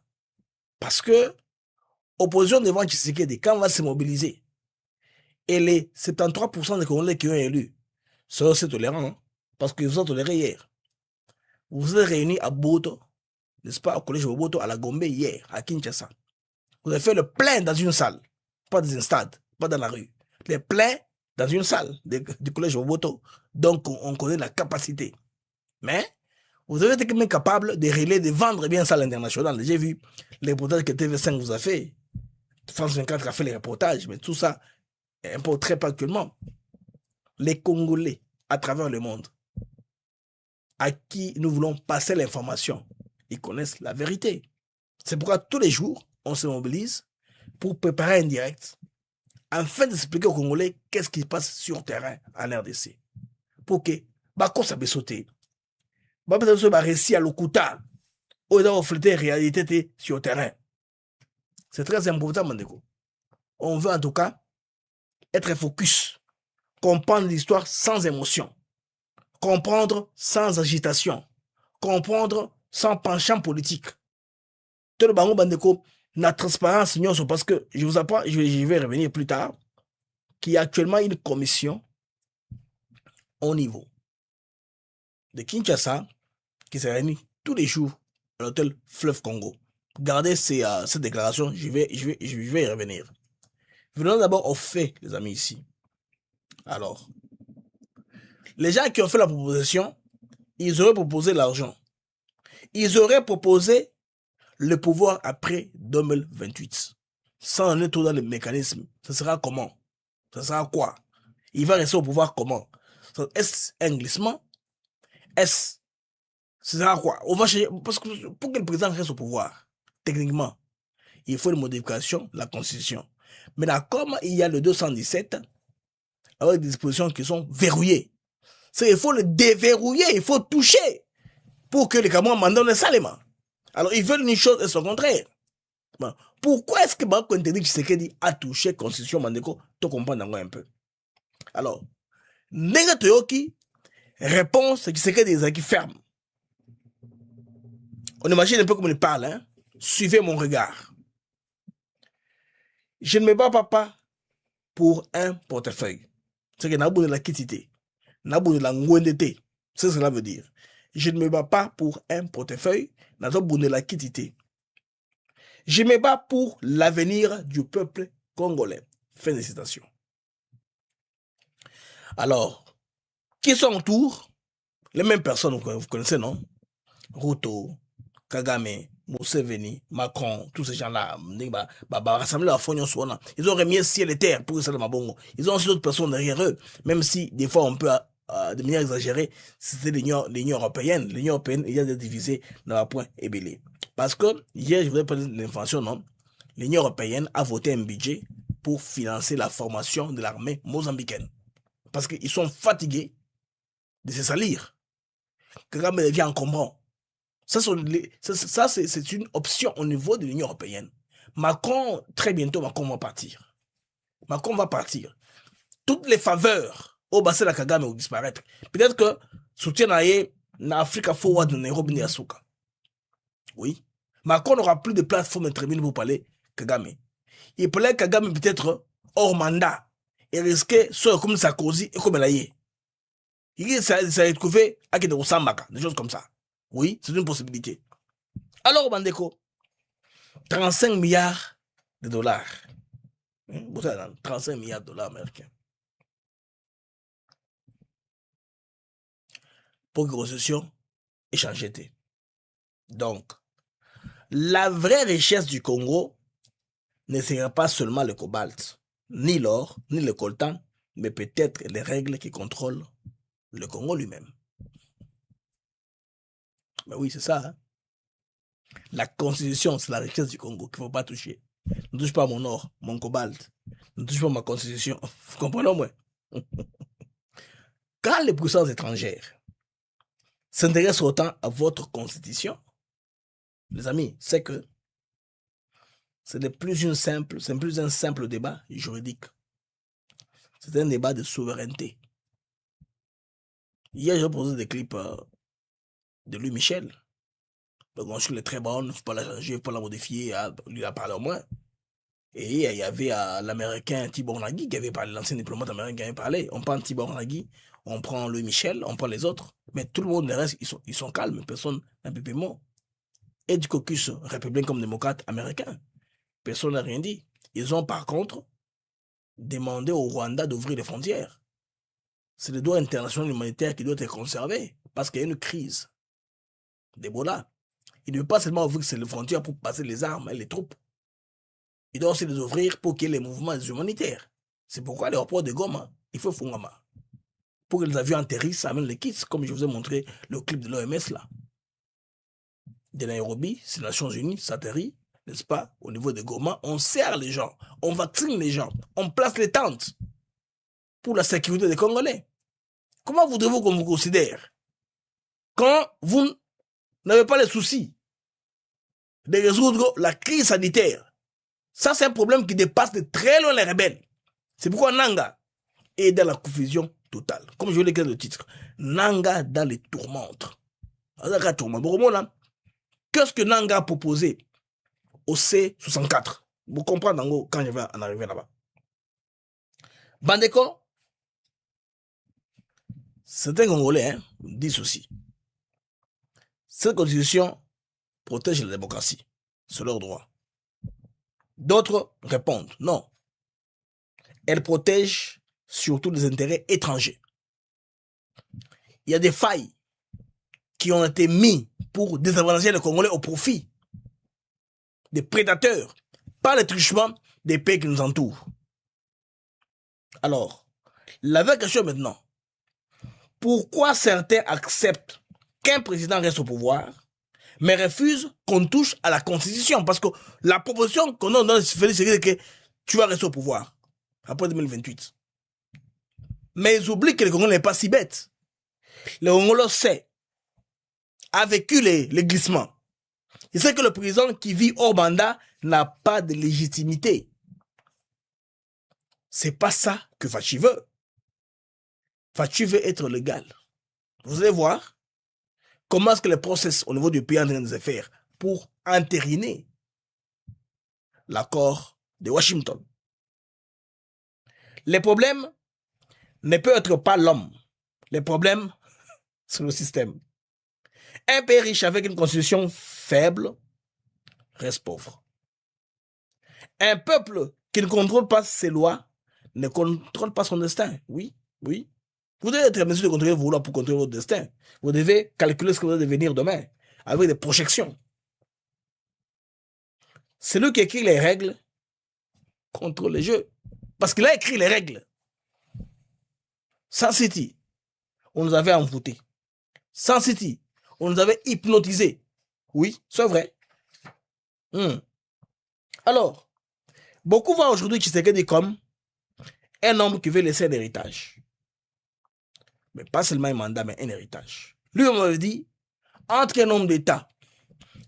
Parce que opposition devant Tshisekedi, quand on va se mobiliser, et les 73% des Congolais qui ont élu sont aussi tolérants, hein, parce qu'ils vous ont toléré hier. Vous vous êtes réunis à Boto, n'est-ce pas, au collège de Boto, à la Gombe hier, à Kinshasa. Vous avez fait le plein dans une salle, pas dans un stade, pas dans la rue. Le plein dans une salle du collège de Boto. Donc, on connaît la capacité. Mais, vous avez été même capable de relayer, de vendre bien ça à l'international. J'ai vu les reportages que TV5 vous a fait. France 24 a fait les reportages, mais tout ça est un peu très pas actuellement. Les Congolais, à travers le monde, à qui nous voulons passer l'information, ils connaissent la vérité. C'est pourquoi tous les jours, on se mobilise pour préparer un direct, afin d'expliquer aux Congolais qu'est-ce qui se passe sur le terrain en RDC. Pour que, quand ça peut sauter, peut-être réussir à l'Okuta, ou de refléter la réalité sur le terrain. C'est très important, Mandeko. On veut en tout cas être focus, comprendre l'histoire sans émotion, comprendre sans agitation, comprendre sans penchant politique. Tout le bango Bandeko, la transparence, parce que je vous apprends, je vais revenir plus tard, qu'il y a actuellement une commission au niveau de Kinshasa qui se réunit tous les jours à l'hôtel Fleuve Congo. Gardez ces déclarations, je vais y revenir. Venons d'abord aux faits, les amis, ici. Alors, les gens qui ont fait la proposition, ils auraient proposé l'argent. Ils auraient proposé le pouvoir après 2028. Sans donner tout dans le mécanisme, ce sera comment? Ce sera quoi? Il va rester au pouvoir comment? Est-ce un glissement? Est-ce ce sera quoi? On va chercher, parce que pour que le président reste au pouvoir, techniquement, il faut une modification de la Constitution. Maintenant, comme il y a le 217, avec des dispositions qui sont verrouillées, il faut le déverrouiller, il faut toucher pour que les Camerounais m'en donnent salement. Alors, ils veulent une chose et son contraire. Bon, Pourquoi est-ce que Bako interdit Tshisekedi a touché la constitution Mandeko? Tu comprends un peu. Alors, Nenga Toyoki, réponse Tshisekedi est ferme. On imagine un peu comme il parle, hein? Suivez mon regard. Je ne me bats pas pour un portefeuille. C'est que Nabou de la quittité, Nabou de la ngwendete. C'est ce que cela veut dire. Je ne me bats pas pour un portefeuille, Nabou de la quittité. Je me bats pour l'avenir du peuple congolais. Fin de citation. Alors, qui sont autour? Les mêmes personnes que vous connaissez, non? Ruto, Kagame, Museveni, Macron, tous ces gens-là, rassemblés à Fognon Swana. Ils ont remis ciel et terre pour ça le Mabongo. Ils ont aussi d'autres personnes derrière eux, même si des fois on peut, de manière exagérée, c'était l'Union européenne. L'Union européenne, il y a des divisés dans la point ébélé. Parce que, hier, je voudrais parler de l'information, non? L'Union européenne a voté un budget pour financer la formation de l'armée mozambicaine. Parce qu'ils sont fatigués de se salir. Kagame devient encombrant. Ça, c'est une option au niveau de l'Union européenne. Macron, très bientôt, Macron va partir. Macron va partir. Toutes les faveurs au bassin de la Kagame vont disparaître. Peut-être que soutien à l'Afrique Forward de Nairobi Niasuka. Oui. Macron n'aura plus de plateforme intermédiaire pour parler Kagame. Il parlait Kagame peut-être hors mandat et risquer soit comme Sarkozy et comme Elaye. Il s'est retrouvé à Kedosambaka, des choses comme ça. Oui, c'est une possibilité. Alors, Bandeko, 35 milliards de dollars. 35 milliards de dollars américains. Pour que la constitution ait changé. Donc, la vraie richesse du Congo ne sera pas seulement le cobalt, ni l'or, ni le coltan, mais peut-être les règles qui contrôlent le Congo lui-même. Mais oui, c'est ça. Hein? La constitution, c'est la richesse du Congo qu'il ne faut pas toucher. Ne touche pas mon or, mon cobalt. Ne touche pas ma constitution. Vous comprenez, moi? Quand les puissances étrangères s'intéressent autant à votre constitution, les amis, c'est que ce n'est plus un simple débat juridique. C'est un débat de souveraineté. Hier, j'ai posé des clips de Louis Michel. Donc, je est très bonne, il ne faut pas la changer, il ne faut pas la modifier. Lui, il a parlé au moins. Et il y avait l'américain Tibor Nagui qui avait parlé, l'ancien diplomate américain qui avait parlé. On prend Tibor Nagui, on prend Louis Michel, on prend les autres. Mais tout le monde, les restes, ils sont calmes. Personne n'a pipé mot. Et du caucus républicain comme démocrate américain, personne n'a rien dit. Ils ont par contre demandé au Rwanda d'ouvrir les frontières. C'est le droit international humanitaire qui doit être conservé parce qu'il y a une crise d'Ebola. Il ne veut pas seulement ouvrir les frontières pour passer les armes et les troupes. Il doit aussi les ouvrir pour qu'il y ait les mouvements humanitaires. C'est pourquoi l'aéroport de Goma, il faut Fungama. Pour que les avions atterrissent, amènent les kits, comme je vous ai montré le clip de l'OMS là. De Nairobi, c'est les Nations Unies, ça atterrit, n'est-ce pas, au niveau de Goma, on serre les gens, on vaccine les gens, on place les tentes pour la sécurité des Congolais. Comment voudrez-vous qu'on vous considère quand vous n'avez pas les soucis de résoudre la crise sanitaire? Ça, c'est un problème qui dépasse de très loin les rebelles. C'est pourquoi Nanga est dans la confusion totale. Comme je vous l'ai dit dans le titre, Nanga dans les tourmentes. Qu'est-ce que Nanga a proposé au C64? Vous comprenez quand je vais en arriver là-bas. Bandeko, certains Congolais disent aussi, cette constitution protège la démocratie, c'est leur droit. D'autres répondent, non, elle protège surtout les intérêts étrangers. Il y a des failles qui ont été mises pour désavantager les Congolais au profit des prédateurs, par le truchement des pays qui nous entourent. Alors, la vraie question maintenant, pourquoi certains acceptent qu'un président reste au pouvoir, mais refusent qu'on touche à la Constitution? Parce que la proposition qu'on a dans c'est que tu vas rester au pouvoir après 2028. Mais ils oublient que le Congo n'est pas si bête. Le Congolais sait, a vécu les glissements. Il sait que le président qui vit hors mandat n'a pas de légitimité. C'est pas ça que Fachi veut. Fachi veut être légal. Vous allez voir comment est-ce que le process au niveau du pays est en train de se faire pour entériner l'accord de Washington. Les problèmes ne peuvent être pas l'homme. Les problèmes, c'est le système. Un pays riche avec une constitution faible reste pauvre. Un peuple qui ne contrôle pas ses lois ne contrôle pas son destin. Oui, oui. Vous devez être en mesure de contrôler vos lois pour contrôler votre destin. Vous devez calculer ce que vous allez devenir demain avec des projections. Celui qui écrit les règles contrôle les jeux. Parce qu'il a écrit les règles. Sans City, on nous avait envoûtés. Sans City, on nous avait hypnotisés. Oui, c'est vrai. Alors, beaucoup voient aujourd'hui Tshisekedi comme un homme qui veut laisser un héritage. Mais pas seulement un mandat, mais un héritage. Lui, on m'avait dit, entre un homme d'État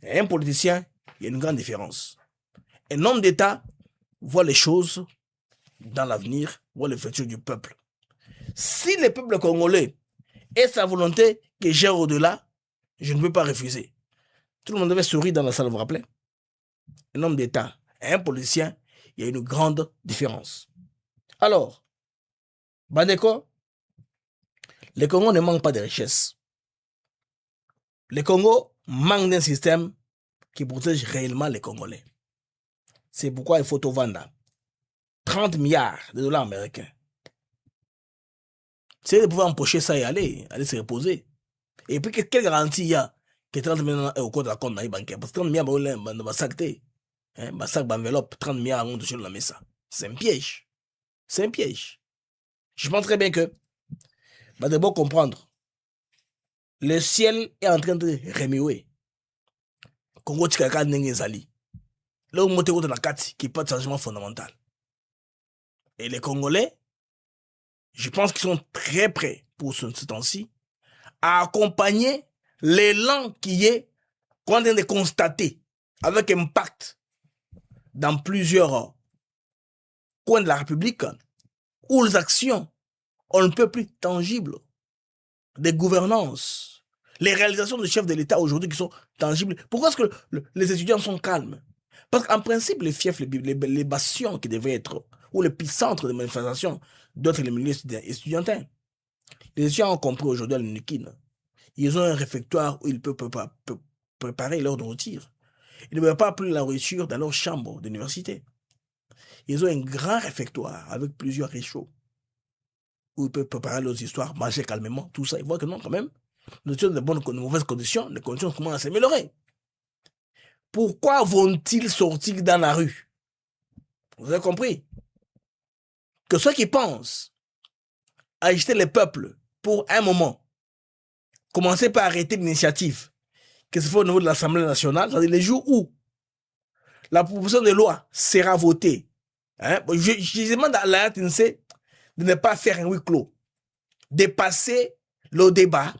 et un politicien, il y a une grande différence. Un homme d'État voit les choses dans l'avenir, voit le futur du peuple. Si le peuple congolais est sa volonté que j'ai au-delà, je ne peux pas refuser. Tout le monde devait sourire dans la salle, vous vous rappelez? Un homme d'État et un politicien, il y a une grande différence. Alors, Bandeko, le Congo ne manque pas de richesse. Le Congo manque d'un système qui protège réellement les Congolais. C'est pourquoi il faut tout vendre. 30 milliards de dollars américains. C'est de pouvoir empocher ça et aller se reposer. Et puis, quelle garantie il y a que 30 milliards est au compte de la compte bancaire? Parce que 30 milliards, on va s'acter. Un sac d'enveloppe, 30 milliards avant de sur la mesa. C'est un piège. C'est un piège. Je pense très bien que, va d'abord comprendre, le ciel est en train de remuer. Congo Tikaka Nengezali. Là où monte dans la carte, qui n'est pas de changement fondamental. Et les Congolais, je pense qu'ils sont très prêts pour ce temps-ci à accompagner l'élan qui est qu'on est en train de constater avec impact dans plusieurs coins de la République où les actions ont un peu plus tangibles des gouvernances, les réalisations des chefs de l'État aujourd'hui qui sont tangibles. Pourquoi est-ce que les étudiants sont calmes? Parce qu'en principe, les fiefs, les bastions qui devraient être, ou l'épicentre de manifestations, d'autres les milieux étudiantins. Les étudiants ont compris aujourd'hui à l'UNIKIN. Ils ont un réfectoire où ils peuvent préparer leur nourriture. Ils ne veulent pas plus la nourriture dans leur chambre d'université. Ils ont un grand réfectoire avec plusieurs réchauds où ils peuvent préparer leurs histoires, manger calmement, tout ça. Ils voient que non, quand même, nous sommes dans de mauvaises conditions, les conditions commencent à s'améliorer. Pourquoi vont-ils sortir dans la rue? Vous avez compris? Que ceux qui pensent agiter les peuples pour un moment, commencer par arrêter l'initiative qui se fait au niveau de l'Assemblée nationale, c'est-à-dire les jours où la proposition de loi sera votée. Je demande à la RTNC de ne pas faire un huis clos, de passer le débat,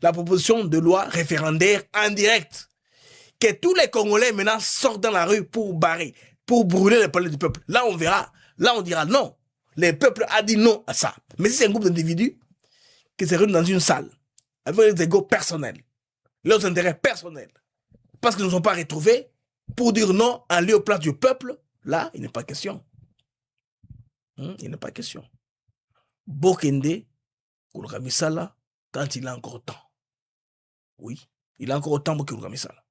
la proposition de loi référendaire en direct. Que tous les Congolais maintenant sortent dans la rue pour barrer, pour brûler le palais du peuple. Là, on verra. Là, on dira non. Le peuple a dit non à ça. Mais si c'est un groupe d'individus qui se réunissent dans une salle avec des égos personnels, leurs intérêts personnels, parce qu'ils ne sont pas retrouvés pour dire non en lieu place du peuple, là, il n'est pas question. Il n'est pas question. Bokende, Koulkamisala, quand il a encore temps. Oui, il a encore temps pour Koulkamisala.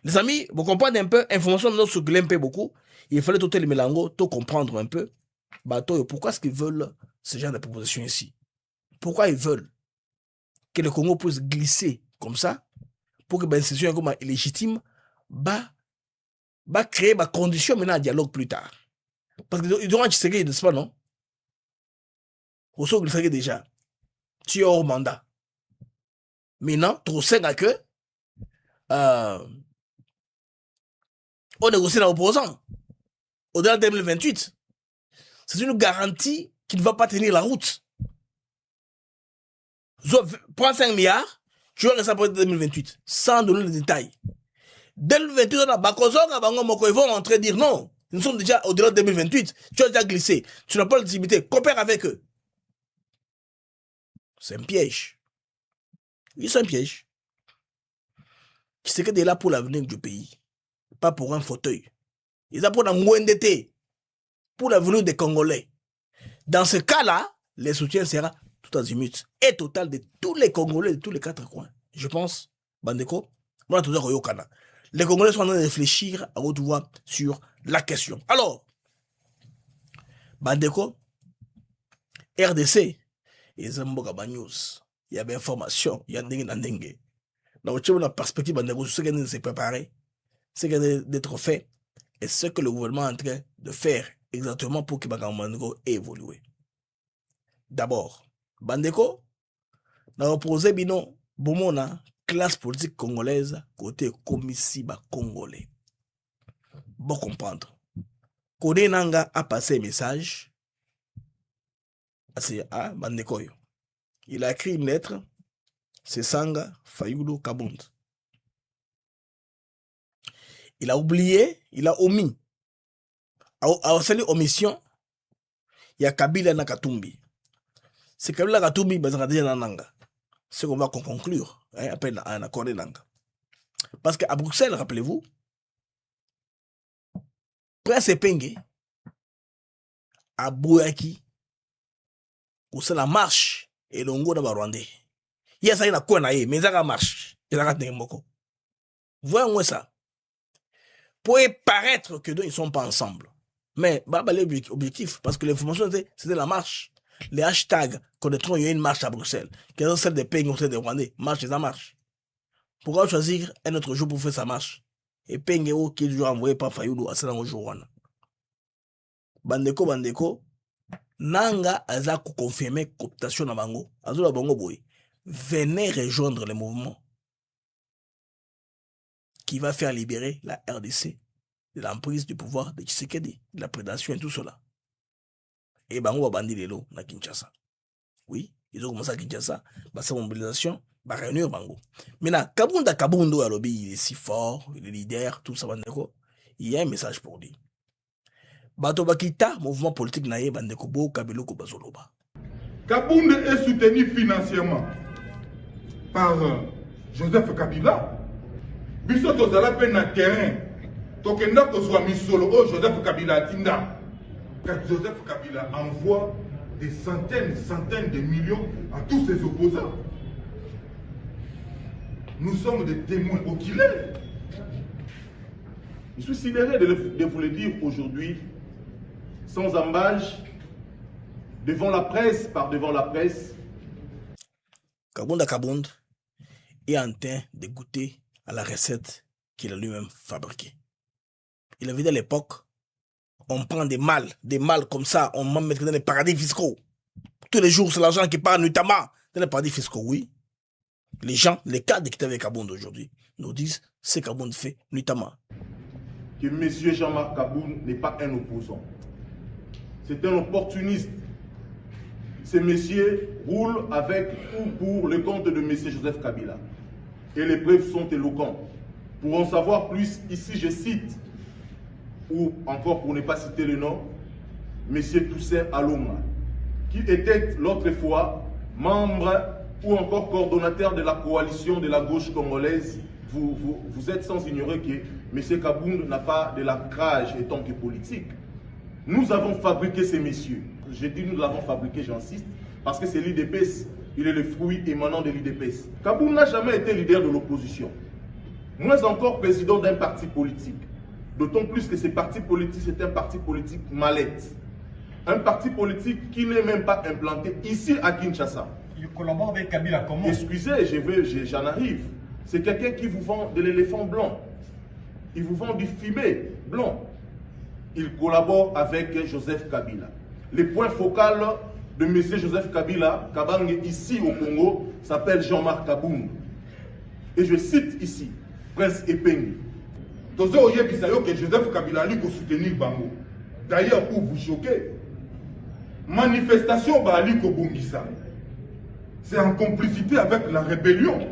Les amis, vous comprenez un peu, information de notre circuler un peu beaucoup. Il fallait tout les mélango, tout comprendre un peu. Pourquoi est-ce qu'ils veulent ce genre de propositions ici? Pourquoi ils veulent que le Congo puisse glisser comme ça pour que l'institution comme illégitime va créer des conditions maintenant à dialogue plus tard? Parce qu'ils auront un Tshisekedi, n'est-ce pas, non? Au sort, il déjà. Tu es hors mandat. Maintenant, trop sain à que on négocie dans l'opposant. Au-delà de 2028. C'est une garantie qui ne va pas tenir la route. Prends 5 milliards, tu vas rester après 2028, sans donner les détails. 2028, ils vont entrer dire non. Nous sommes déjà au-delà de 2028. Tu as déjà glissé. Tu n'as pas de visibilité. Coopère avec eux. C'est un piège. Oui, c'est un piège. C'est que est là pour l'avenir du pays. Pas pour un fauteuil. Ils sont pour un NDT. Pour l'avenir des Congolais. Dans ce cas-là, le soutien sera tout azimut et total de tous les Congolais de tous les 4 coins. Je pense, Bandeko, les Congolais sont en train de réfléchir à haute voix sur la question. Alors, Bandeko, RDC, et Zamboga News, il y a des informations, il y a des dengue. Donc, la perspective, Bandeko, ce qui s'est préparé, ce qui est d'être fait, et ce que le gouvernement est en train de faire exactement pour que Bandeko ait évolué. D'abord, Bandeko, dans le projet Bino, Bomona, classe politique congolaise, côté commissiba congolais. Bon comprendre. Kone Nanga a passé un message à Bandeko. Il a écrit une lettre, c'est Sanga Fayulu Kabund. Il a oublié, il a omis. À cette omission, il y a Kabila Nakatumbi. C'est Kabila Nakatumbi, Nanga. C'est qu'on va conclure, appelle un accord de langue. Parce qu'à Bruxelles, rappelez-vous, Prince Epenge, à Bouyaki, où c'est la marche, et l'ongo de Rwandais. Il y a ça, il y a quoi, mais il y a la marche. Il y a la marche. Voyons ça. Pour paraître que deux, ils ne sont pas ensemble. Mais, l'objectif, parce que l'information, c'était la marche. Les hashtags connaîtront, il y a une marche à Bruxelles. Quelle est celle des pays ou celle des Rwandais? Marche et ça marche. Pourquoi choisir un autre jour pour faire sa marche? Et Pengeo qui est toujours envoyé par Fayoulou à Sénat au jour. Bandeko, Nanga a confirmé cooptation à Bango. Azola Bango Boy. Venez rejoindre le mouvement qui va faire libérer la RDC de l'emprise du pouvoir de Tshisekedi, de la prédation et tout cela. Et Bango va bandir les lots à Kinshasa. Oui, ils ont commencé à Kinshasa, sa mobilisation, va réunir Bango. Maintenant, Kabundo à lobby, il est si fort, il est leader, tout ça, Bandeko. Il y a un message pour lui. Bato Bakita, mouvement politique naïe, Bandeko Bo, Kabelo Kobazoloba.
Kabundo est soutenu financièrement par Joseph Kabila. Biso tozala pe na terrain. Tokenda kozwa misolo o Joseph Kabila tinda. Joseph Kabila envoie des centaines de millions à tous ses opposants. Nous sommes des témoins oculaires. Je suis sidéré de vous le dire aujourd'hui, sans embâche, devant la presse, par devant la presse.
Kabunda Kabund est en train de goûter à la recette qu'il a lui-même fabriquée. Il a vu à l'époque, on prend des mâles comme ça, on m'en met dans les paradis fiscaux. Tous les jours, c'est l'argent qui part notamment dans les paradis fiscaux, oui. Les gens, les cadres qui étaient avec Kabound aujourd'hui, nous disent ce que Kabound fait notamment.
Que M. Jean-Marc Kabound n'est pas un opposant. C'est un opportuniste. Ce monsieur roule avec ou pour le compte de M. Joseph Kabila. Et les preuves sont éloquentes. Pour en savoir plus, ici je cite, ou encore pour ne pas citer le nom, M. Toussaint Alonga, qui était l'autre fois membre ou encore coordonnateur de la coalition de la gauche congolaise. Vous êtes sans ignorer que M. Kabound n'a pas de l'ancrage étant que politique. Nous avons fabriqué ces messieurs. Je dis nous l'avons fabriqué, j'insiste, parce que c'est l'IDPS. Il est le fruit émanant de l'IDPS. Kabound n'a jamais été leader de l'opposition. Moins encore président d'un parti politique. D'autant plus que ce parti politique, c'est un parti politique mallette. Un parti politique qui n'est même pas implanté ici à Kinshasa.
Il collabore avec Kabila comment?
Excusez, j'en arrive. C'est quelqu'un qui vous vend de l'éléphant blanc. Il vous vend du fumet blanc. Il collabore avec Joseph Kabila. Le point focal de M. Joseph Kabila, Kabang ici au Congo, s'appelle Jean-Marc Kabound. Et je cite ici, Prince Epenge. Tozo Oyebisayo que Joseph Kabila a soutenir Bango. D'ailleurs, pour vous choquer, manifestation Bali Kobongisa. C'est en complicité avec la rébellion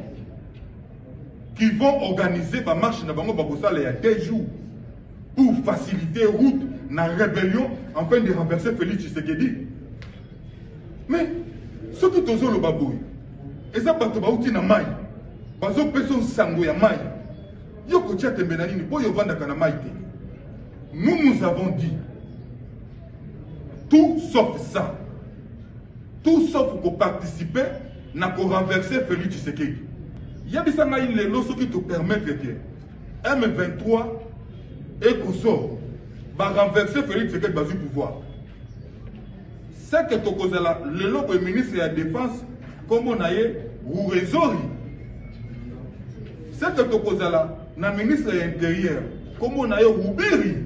qui vont organiser ma marche na bango bakosala il y a 2 jours pour faciliter route na rébellion afin de renverser Félix Tshisekedi. Mais ce que tozo le baboui, eza bato bauti na mai, bazo peso sango ya mai. Yo kotia tembenani ni po yo vanda kana mai te. Nous avons dit tout sauf ça. Tout sauf qu'on participer na ko renverser Félix Tshisekedi. Yabisanga il est l'osso qui te permet que M23 et Koso va renverser Félix Tshisekedi dans le pouvoir. C'est que Tokozala, le ministre de la Défense, comme on a eu, ou Rézori. C'est que Tokozala, le ministre de l'Intérieur, comme on a eu, Roubiri.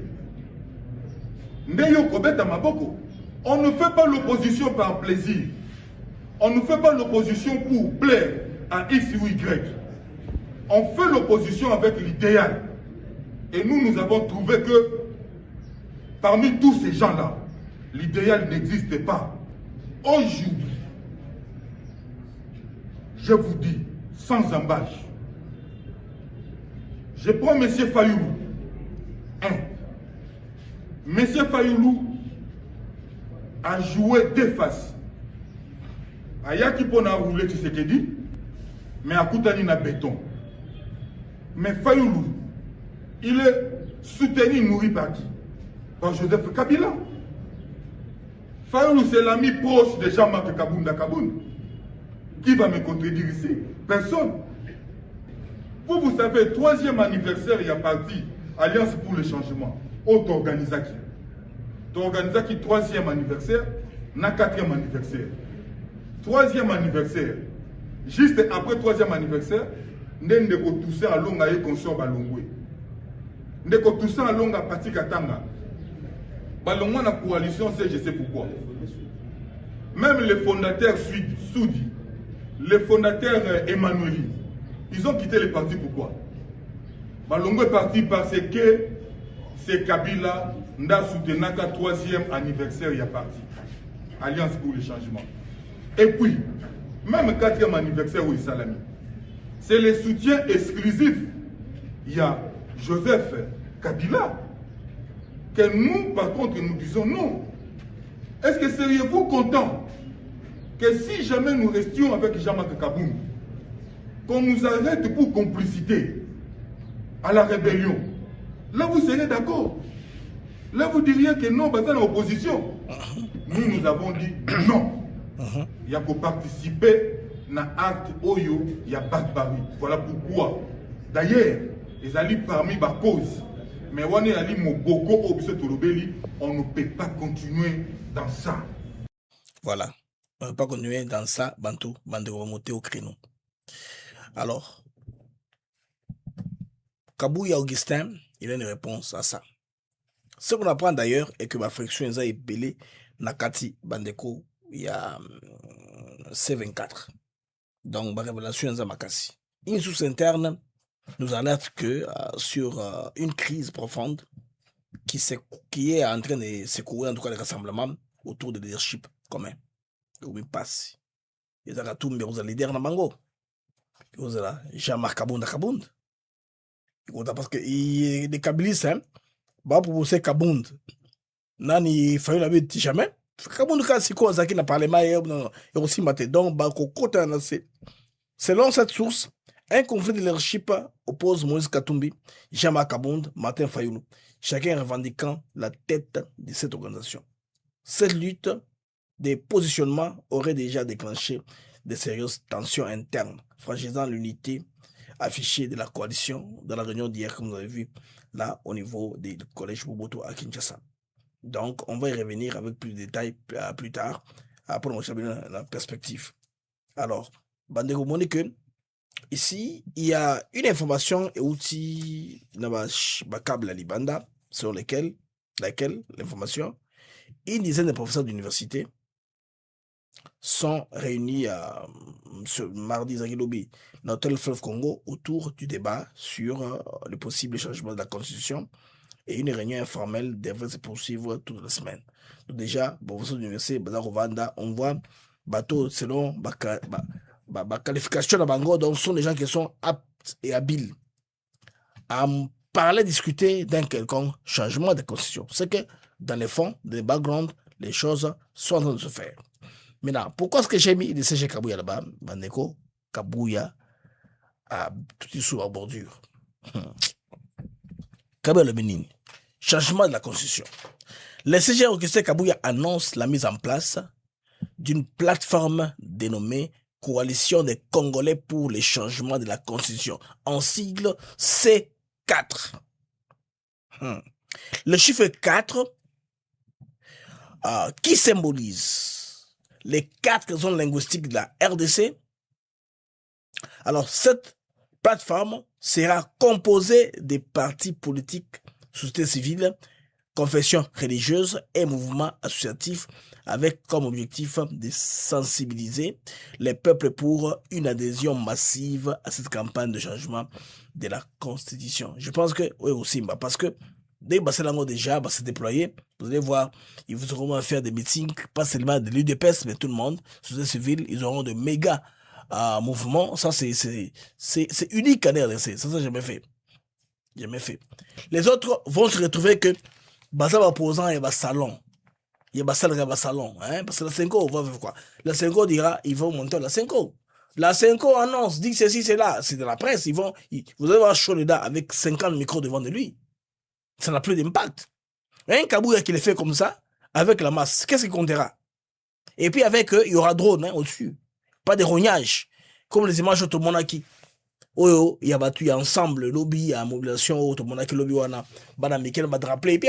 Ndeyo Kobeta Maboko. On ne fait pas l'opposition par plaisir. On ne fait pas l'opposition pour plaire à X ou Y. On fait l'opposition avec l'idéal. Et nous avons trouvé que parmi tous ces gens-là, l'idéal n'existe pas. Aujourd'hui, je vous dis, sans embâche, je prends M. Fayoulou. M. Fayoulou a joué 2 faces. Ayaki pona rouler Tshisekedi, mais à Koutani na béton. Mais Fayoulou, il est soutenu, nourri par qui? Par Joseph Kabila. Fayoulou, c'est l'ami proche de Jean-Marc Kabounda Kaboun. Qui va me contredire ici? Personne. Vous savez, 3e anniversaire, il y a parti Alliance pour le changement. Autre organisation. Organisation 3e anniversaire, na 4e anniversaire. 3e anniversaire. Juste après 3e anniversaire, Ndeko Toussaint Alonga et consort Balongwe. Ndeko Toussaint Alonga parti Katanga. Balongwe na coalition, c'est je sais pourquoi. Même les fondateurs Soudi, les fondateurs Emmanuel, ils ont quitté le parti pourquoi? Balongwe est parti parce que c'est Kabila nda soutenaka 3e anniversaire il y a parti. Alliance pour le changement. Et puis, même 4e anniversaire où il salami. C'est le soutien exclusif. Il y a Joseph Kabila. Que nous, par contre, nous disons non. Est-ce que seriez-vous content que si jamais nous restions avec Jean-Marc Kaboun, qu'on nous arrête pour complicité à la rébellion? Là, vous serez d'accord. Là, vous diriez que non, parce que dans l'opposition. Nous avons dit non. Il y a pour participer na acte Oyo, il y a barbarie. Voilà pourquoi. D'ailleurs, les alliés parmi les causes. Mais on est allé Moboko, on ne peut pas continuer dans ça.
Voilà. On ne peut pas continuer dans ça, Bantou, bande remonter au créneau. Alors, Kabouya Augustin, il a une réponse à ça. Ce qu'on apprend d'ailleurs est que ma friction est belée Nakati Bandeko il y a C24. Donc ma révélation est Makasi. Une source interne nous alerte que sur une crise profonde qui est en train de secourir en tout cas les rassemblements autour de leadership commun. Où il passe. Ils ont tout mis aux leaders dans Bango. Ils ont Jean-Marc Kabound. Parce que il y a des Kabilistes, hein, bah pour pousser Kabound. Nani failli la vie jamais. Kabound quand c'est quoi ça qui n'a parlé mal et aussi maté donc bah côté selon cette source, un conflit de leadership oppose Moïse Katumbi, Jean-Marc Kabound, Martin Fayoulou, chacun revendiquant la tête de cette organisation. Cette lutte des positionnements aurait déjà déclenché de sérieuses tensions internes, fragilisant l'unité affichée de la coalition dans la réunion d'hier, comme vous avez vu, là, au niveau du collège Boboto à Kinshasa. Donc, on va y revenir avec plus de détails plus tard, pour nous changer la perspective. Alors, Bandeko Monique, ici, il y a une information et outil câble à Libanda, sur laquelle l'information, une dizaine de professeurs d'université sont réunis ce mardi Zagilobi dans l'hôtel Fleuve Congo autour du débat sur le possible changement de la constitution, et une réunion informelle devrait se poursuivre toute la semaine. Donc déjà, professeur d'université Bazar Rwanda, on voit bateau selon qualification de Bango, donc ce sont des gens qui sont apte et habile à parler, discuter d'un quelconque changement de constitution. C'est que dans les fonds, dans les backgrounds, les choses sont en train de se faire. Maintenant, pourquoi est-ce que j'ai mis le CG Kabouya là-bas? Bandeko, Kabouya a tout sous à bordure. Kabouya le Bénin. Changement de la constitution. Le CG Orchestre Kabouya annonce la mise en place d'une plateforme dénommée Coalition des Congolais pour les changements de la constitution, en sigle C4. Le chiffre 4 qui symbolise les 4 zones linguistiques de la RDC. Alors, cette plateforme sera composée des partis politiques, société civile, confessions religieuses et mouvements associatifs avec comme objectif de sensibiliser les peuples pour une adhésion massive à cette campagne de changement de la Constitution. Je pense que, oui aussi, parce que dès que Lango déjà va se déployer, vous allez voir, ils vont faire des meetings, pas seulement de l'UDPS, mais tout le monde, société civile, ils auront de méga mouvements. Ça, c'est unique en RDC. Ça, jamais fait. Jamais fait. Les autres vont se retrouver que Baza va posant et va salon. Il y a salon, hein, parce que la 5 va faire quoi? La 5 dira, ils vont monter la 5. La 5 annonce, dit ceci, c'est là, c'est de la presse, vous allez voir Choleda avec 50 micros devant de lui. Ça n'a plus d'impact. Un Kabouya qui le fait comme ça, avec la masse, qu'est-ce qu'il comptera? Et puis avec eux, il y aura drone au-dessus. Pas de rognage. Comme les images de Monaki. Oh, il y a battu ensemble, lobby, à mobilisation, Monaki lobby, wana, bana Mikel va te rappeler,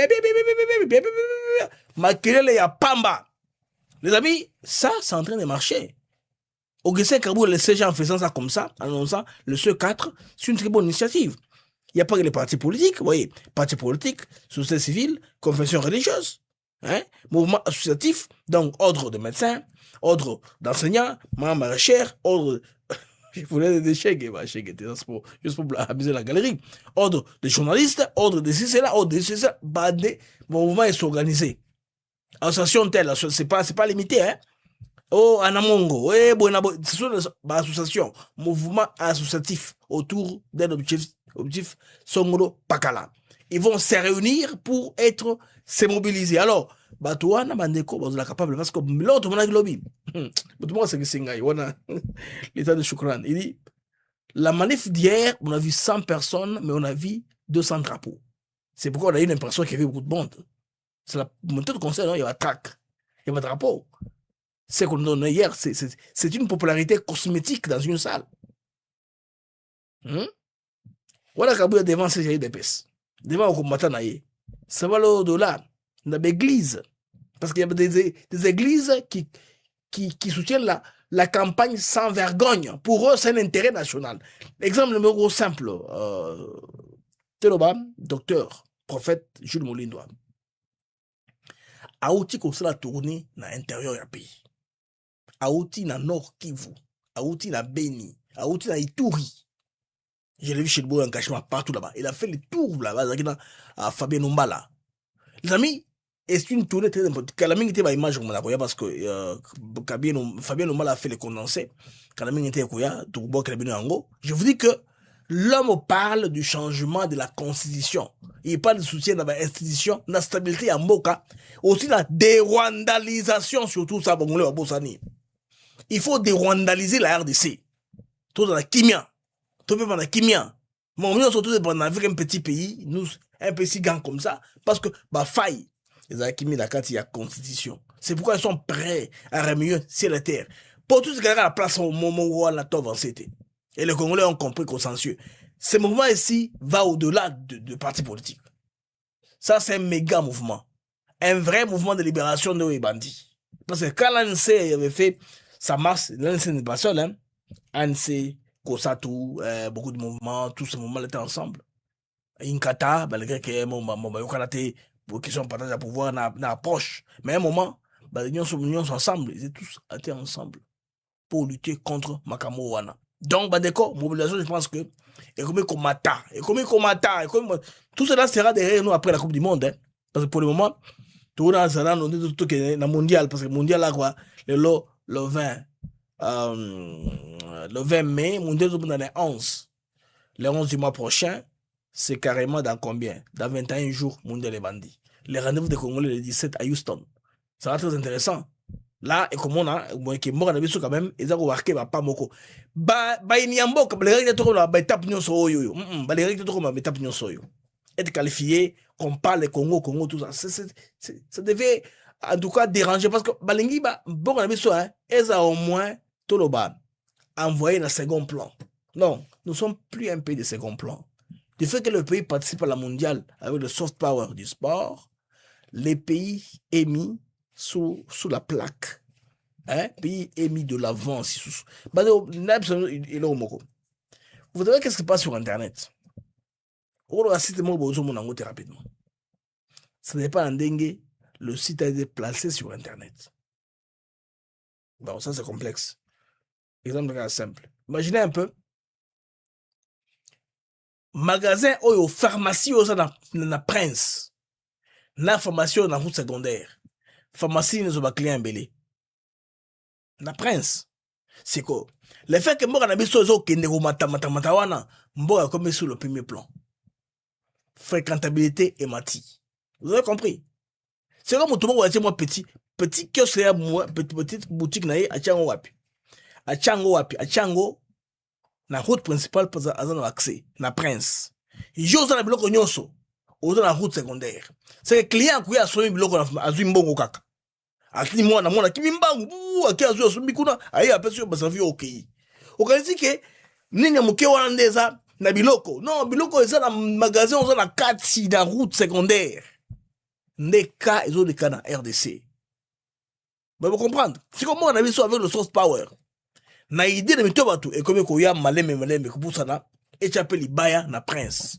Makelele ya Pamba. Les amis, ça, c'est en train de marcher. Augustin Kabou le CG en faisant ça comme ça, en annonçant le CE4, c'est une très bonne initiative. Il n'y a pas que les partis politiques, vous voyez, partis politiques, société civile, confession religieuse, hein, mouvement associatif, donc ordre de médecins, ordre d'enseignants, maman maraîchère, ordre. Je voulais des chèques, juste pour amuser la galerie. Ordre des journalistes, ordre des CCLA, ordre des CCLA, mon mouvement est organisé. Association telle, c'est pas limité, hein. Oh, Anamongo, ce sont des associations, mouvements associatifs autour d'un objectif Songolo Pakala. Ils vont se réunir pour se mobiliser. Alors, Batouana Bandeko, vous êtes capable, parce que l'autre, on a lobby. Moi, c'est que c'est l'état de Choukran. Il dit, la manif d'hier, on a vu 100 personnes, mais on a vu 200 drapeaux. C'est pourquoi on a eu l'impression qu'il y avait beaucoup de monde. C'est la montée de conseil, non? Il y a un trac, il y a un drapeau. Ce qu'on donne hier, c'est une popularité cosmétique dans une salle. Voilà Kabouya devant ces d'épaisse. Devant au combattant, ça va au-delà. On a des églises. Parce qu'il y a des églises qui soutiennent la campagne sans vergogne. Pour eux, c'est un intérêt national. Exemple numéro simple. Teloba, docteur, prophète Jules Molindoa. Aouti comme ça la tournée dans l'intérieur du pays. Aouti dans Nord Kivu. Aouti dans Beni. Aouti dans Ituri. Je l'ai vu chez le beau engagement partout là-bas. Il a fait le tour là-bas à Fabien Numbala. Les amis, c'est une tournée très importante. Kalaming était ma image parce que Fabien Numbala a fait le condensé. Kalaming était Koya, Tourbo Kalabino Ango. Je vous dis que l'homme parle du changement de la constitution. Il parle de soutien dans l'institution, de la stabilité en Moka, aussi de la dérwandalisation, surtout ça, il faut dérwandaliser la RDC. Tout dans la Kimia. Tout dans la Kimia. Mon nous surtout avec un petit pays, nous, un petit gang comme ça, parce que, faille, les Akimi, la carte, il y a constitution. C'est pourquoi ils sont prêts à remuer ciel et terre. Pour tout ce qui est à la place au moment où on a tout avancé. Et les Congolais ont compris consensueux. Ce mouvement ici va au-delà de partis politiques. Ça, c'est un méga mouvement. Un vrai mouvement de libération de les bandits. Parce que quand l'ANC avait fait sa marche, l'ANC n'est pas seul, hein. ANC, Kosatou, beaucoup de mouvements, tous ces mouvements étaient ensemble. Inkata, malgré que pour qu'ils soient en partage à pouvoir, n'approche. Mais à un moment, les unions sont ensemble. Ils étaient tous été ensemble pour lutter contre Makamo Wana. Donc, d'accord, mobilisation, je pense que, tout cela sera derrière nous après la Coupe du Monde. Hein. Parce que pour le moment, tout le monde est tout le mondial, parce que le mondial, là, quoi, le 20 mai, le mondial, on est 11. Le 11 du mois prochain, c'est carrément dans combien? Dans 21 jours, Mondial et Bandi. Les rendez-vous des Congolais le 17 à Houston. Ça va être très intéressant. Là, et comme on a, qui est mort quand même, ils ont marqué pas moko. Il y a un mot comme les règles de la étape nyon soyo. Les règles de la étape nyon soyo. Être qualifié, qu'on parle le Congo, tout ça. Ça devait, en tout cas, déranger parce que Balingi, bon, on a vu ça, ils ont au moins, tout le bas, envoyé dans le second plan. Non, nous ne sommes plus un pays de second plan. Du fait que le pays participe à la mondiale avec le soft power du sport, les pays est mis sous la plaque. Hein? Pays est mis de l'avant. Vous savez qu'est-ce qui se passe sur Internet? Rapidement. Ce n'est pas un dengue. Le site a été placé sur Internet. Bon, ça c'est complexe. Exemple simple. Imaginez un peu. Magasin ou pharmacie na Prince. Na pharmacie na route secondaire. Pharmacie nous a client belé. Na Prince. C'est quoi? Le fait que moi na biso zo kende ko mata wana, mboka comme sur le premier plan. Fréquentabilité et mati. Vous avez compris? C'est comme tout le monde moi petit kiosque moi petite boutique na a Chango wapi. A Chango na route principale pour avoir accès na Prince. Yo za na biloko nyonso. Oza na route secondaire. C'est que client qui a somi biloko na azui mbongo kaka. Atini mwana kimimbangu aki azui asumbi kuna ayi apesi yo basavi okay. Okanisi ke nini muke wana ndeza na biloko. Non, biloko eza na magasin oza na kati na route secondaire. Ndeka ezo de kana RDC. Vous comprendre? C'est comme on a vu ça avec le soft power. Na idée de mito batu et comme ko ya maleme kupusana et chapeli baya na Prince.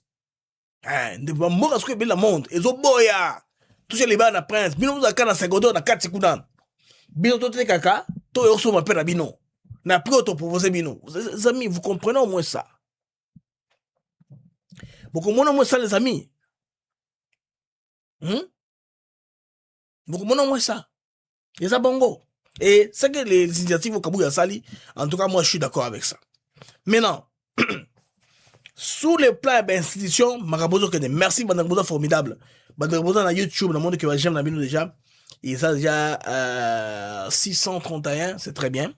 De mboka ce que la monde ezo boya. Toucher les baya na Prince. Bino vous akana secondaire na 4 sekunda. Bino to te kaka, to yo so m'appelle bino. Na pris auto proposer bino. Les amis, vous comprenez au moins ça. Vous comprenez au moins ça les amis? Vous comprenez au moins ça? Les abongo. Et c'est que les initiatives au Kabouya Sali, en tout cas, moi, je suis d'accord avec ça. Maintenant, sous le plan d'institution, Marabozo Kene, merci, Bandabozo formidable. Bandabozo na YouTube, dans le monde que j'aime, la bino déjà. Et ça, déjà, 631, c'est très bien.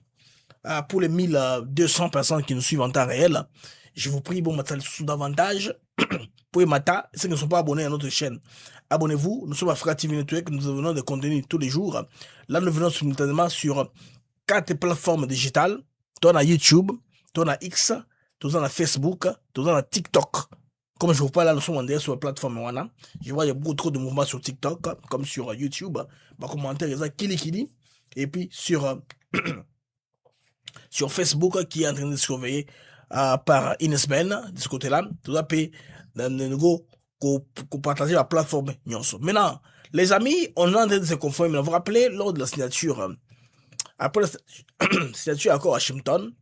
Pour les 1200 personnes qui nous suivent en temps réel, je vous prie, bon, matin, sous davantage. Pour Mata, ceux qui ne sont pas abonnés à notre chaîne, abonnez-vous. Nous sommes à Frère TV Network, nous venons de contenu tous les jours. Là, nous venons simultanément sur 4 plateformes digitales. Toi, on a YouTube, toi, on a X, toi, on a Facebook, toi, on a TikTok. Comme je vous parle là, nous sommes en direct sur la plateforme Wana. Je vois, il y a beaucoup trop de mouvements sur TikTok, comme sur YouTube. Ma commentaire est là, Kili. Et puis sur, sur Facebook, qui est en train de surveiller par Inesben, de ce côté-là. Tout ça peut partager la plateforme. Maintenant, les amis, on est en train de se conformer. Vous vous rappelez, lors de la signature, après la signature accord à Washington,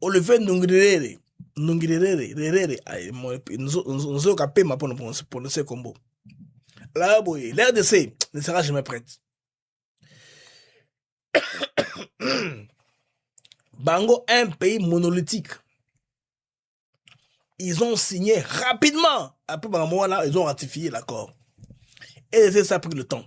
Olivier Nungirere, nous avons capé ma pour prononcer combo. Là, l'RDC ne sera jamais prête. Bango, un pays monolithique. Ils ont signé rapidement. Après, par un moment là, ils ont ratifié l'accord. Et ça a pris le temps.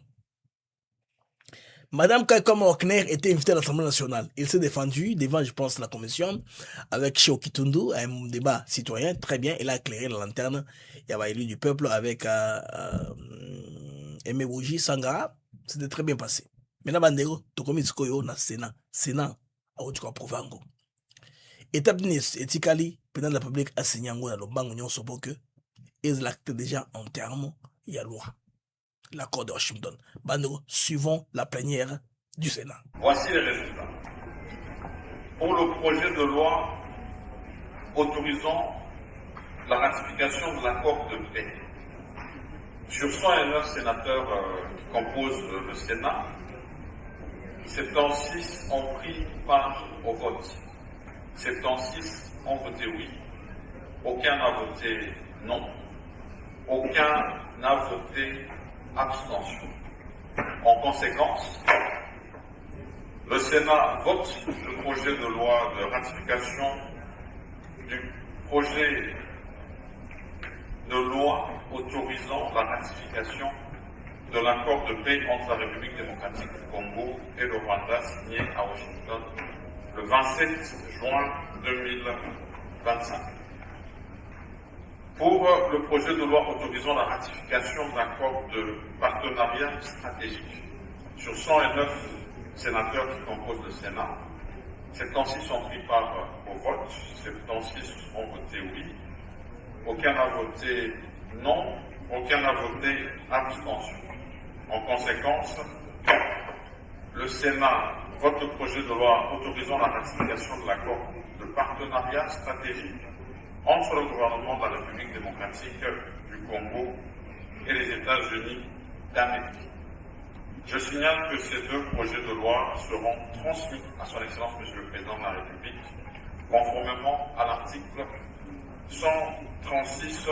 Madame Kaikom Okner était invitée à l'Assemblée nationale. Il s'est défendu devant, je pense, la commission avec Shoki Tundu, un débat citoyen, très bien. Il a éclairé la lanterne. Il y avait élu du peuple avec Aimé Bougie, Sangara. C'était très bien passé. Maintenant, Bandego, Tokomi Tsukoyo, na Sénat, à Otuka Provango. Étape Nice, Etikali, président de la République a signé un bango nyon sobo que ils l'actent déjà en termes, il y a loi. L'accord de Washington. Bandego, suivons la plénière du Sénat.
Voici les résultats. Pour le projet de loi autorisant la ratification de l'accord de paix. Sur 109 sénateurs qui composent le Sénat, 76 ont pris part au vote. 76 ont voté oui. Aucun n'a voté non. Aucun n'a voté abstention. En conséquence, le Sénat vote le projet de loi de ratification du projet de loi autorisant la ratification de l'accord de paix entre la République démocratique du Congo et le Rwanda signé à Washington le 27 juin 2025. Pour le projet de loi autorisant la ratification d'accords de partenariat stratégique sur 109 sénateurs qui composent le Sénat, 76 sont pris au vote, 76 ont voté oui, aucun n'a voté non, aucun n'a voté abstention. En conséquence, le Sénat vote le projet de loi autorisant la ratification de l'accord de partenariat stratégique entre le gouvernement de la République démocratique du Congo et les États-Unis d'Amérique. Je signale que ces deux projets de loi seront transmis à son Excellence Monsieur le Président de la République conformément à l'article 136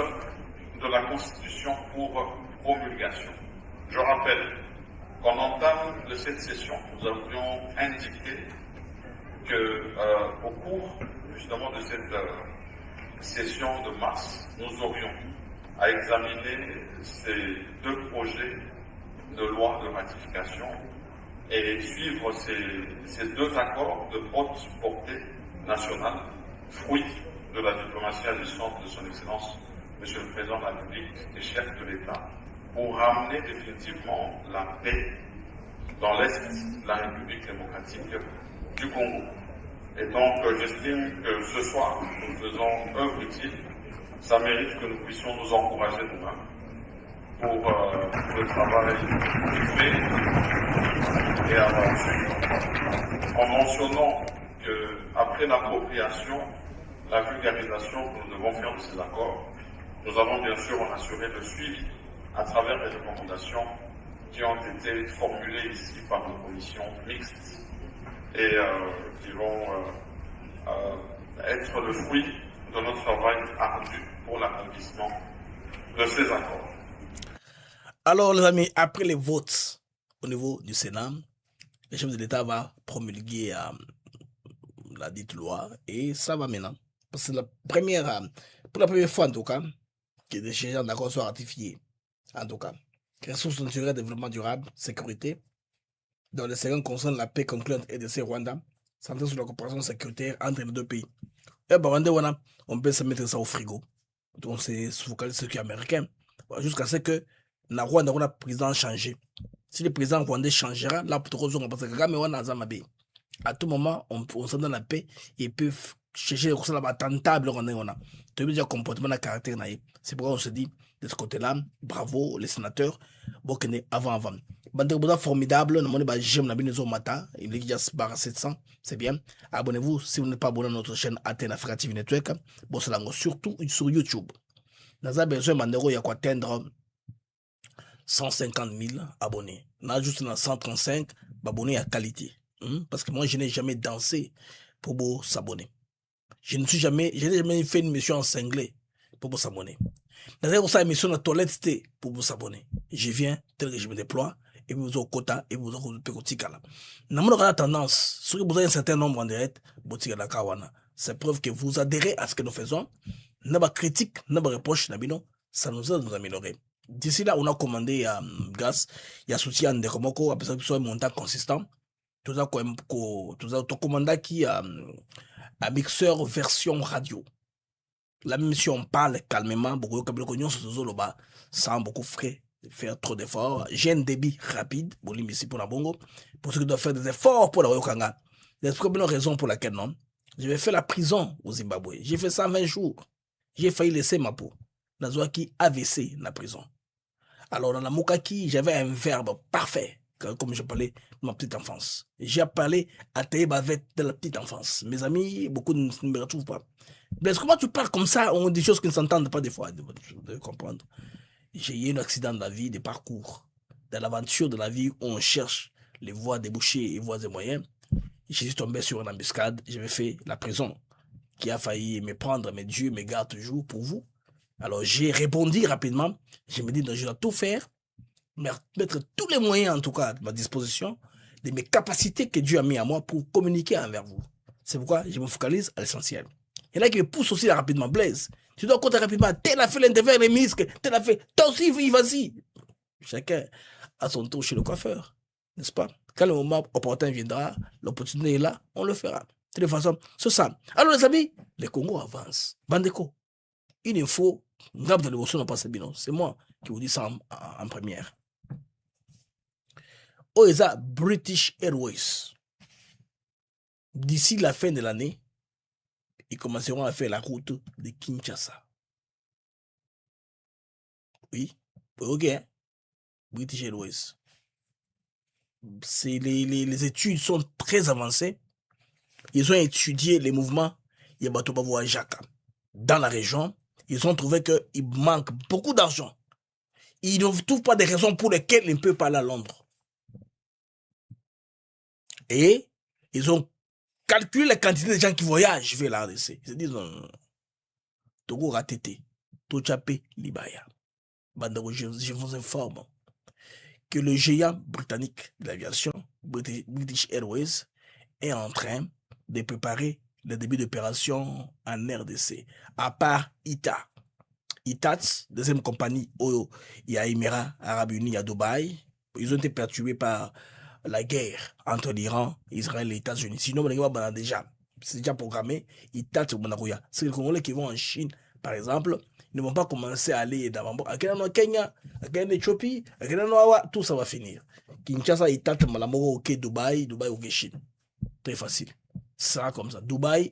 de la Constitution pour promulgation. Je rappelle qu'en entame de cette session, nous avions indiqué que au cours justement de cette session de mars, nous aurions à examiner ces deux projets de loi de ratification et suivre ces deux accords de haute portée nationale, fruit de la diplomatie agissante de son Excellence, Monsieur le Président de la République et chef de l'État, pour ramener définitivement la paix dans l'Est de la République démocratique du Congo. Et donc, j'estime que ce soir, nous faisons œuvre utile. Ça mérite que nous puissions nous encourager nous-mêmes pour le travail fait et aventure, en mentionnant qu'après l'appropriation, la vulgarisation que nous devons faire de ces accords, nous avons bien sûr assuré le suivi à travers les recommandations qui ont été formulées ici par nos commissions mixtes et qui vont être le fruit de notre travail ardu pour l'accomplissement de ces accords.
Alors les amis, après les votes au niveau du Sénat, le chef de l'État va promulguer la dite loi et ça va maintenant. Parce que pour la première fois en tout cas, que des gens d'accord soient ratifiés. En tout cas, ressources naturelles, développement durable, sécurité. Dans le second concerne la paix concluante et de ces Rwanda, centrée sur la coopération sécuritaire entre les deux pays. Et Rwanda, on peut se mettre ça au frigo. Donc on se focalise sur ce qui est américain. Jusqu'à ce que la Rwanda, on a président changé. Si le président rwandais changera, là, pour tout parce que à tout moment, on se donne la paix et peuvent chercher la tentable. On a déjà comportement de caractère. C'est pourquoi on se dit, de ce côté-là, bravo les sénateurs. Avant. Bandeboda formidable, j'aime la binouzo matin, il est déjà 700, c'est bien. Abonnez-vous si vous n'êtes pas abonné à notre chaîne Athènes Africa TV Network. Bon, c'est surtout sur YouTube. Nous avons besoin de atteindre 150 000 abonnés. On a juste 135 abonnés à qualité. Parce que moi, je n'ai jamais dansé pour s'abonner. Je n'ai jamais fait une mission en cinglé pour s'abonner. D'ailleurs, ça émission de toilette pour vous s'abonner. Je viens, tel que je me déploie, et vous avez quota, et vous avez petit kala. N'a pas tendance, si vous avez un certain nombre en direct, c'est preuve que vous adhérez à ce que nous faisons. N'a pas critique, n'a pas reproche, ça nous aide à nous améliorer. D'ici là, on a commandé à gaz, il y a soutien de Komoko, après ça, il y a un montant consistant. Tout ça, commandé qui a un mixeur version radio. La même si on parle calmement, beaucoup de sans beaucoup frais, faire trop d'efforts. J'ai un débit rapide, pour la bongo, pour ceux qui doivent faire des efforts pour la Oyokanga. Il y a une raison pour laquelle non. Je vais faire la prison au Zimbabwe. J'ai fait 120 jours. J'ai failli laisser ma peau. Nazwaki AVC la prison. Alors dans la Mokaki, j'avais un verbe parfait, comme je parlais de ma petite enfance. J'ai parlé à Taïbavet de la petite enfance. Mes amis, beaucoup ne me retrouvent pas. Mais comment tu parles comme ça? On dit des choses qui ne s'entendent pas des fois. De comprendre. J'ai eu un accident de la vie, des parcours. Dans l'aventure de la vie où on cherche les voies débouchées et voies et moyens. Je suis tombé sur une embuscade. J'avais fait la prison qui a failli me prendre, mais Dieu me garde toujours pour vous. Alors j'ai répondu rapidement. Je me dis, je dois tout faire, mettre tous les moyens en tout cas à ma disposition, de mes capacités que Dieu a mis à moi pour communiquer envers vous. C'est pourquoi je me focalise à l'essentiel. Il y en a qui poussent aussi rapidement. Blaise, tu dois compter rapidement. Tel a fait l'interview les ministres, tel a fait. Toi aussi, vas-y. Chacun a son tour chez le coiffeur, n'est-ce pas? Quand le moment opportun viendra, l'opportunité est là, on le fera. De toute façon, c'est ça. Alors les amis, les Congo avancent. Bandeko, il faut, c'est moi qui vous dis ça en première. OESA British Airways. D'ici la fin de l'année, ils commenceront à faire la route de Kinshasa. Oui, ok. British Airways. Les études sont très avancées. Ils ont étudié les mouvements Yabatoba Jaka dans la région. Ils ont trouvé qu'il manque beaucoup d'argent. Ils ne trouvent pas de raisons pour lesquelles ils ne peuvent pas aller à Londres. Et ils ont calculé la quantité de gens qui voyagent vers la RDC. Ils se disent, non, Togo Ratete, Tochapé, Libaya. Bandero, je vous informe que le géant britannique de l'aviation, British Airways, est en train de préparer le début d'opération en RDC. À part ITA. ITAT, deuxième compagnie, il y a Émirats Arabes Unis, il y a Dubaï. Ils ont été perturbés par la guerre entre l'Iran, Israël et les États-Unis. Sinon, c'est déjà programmé. ITAT, c'est les Congolais qui vont en Chine, par exemple. Ils ne vont pas commencer à aller dans le Kenya, à l'Éthiopie, tout ça va finir. Kinshasa, ITAT, Malamoro, ok, Dubaï, ok, Chine. Très facile. Ça sera comme ça. Dubaï,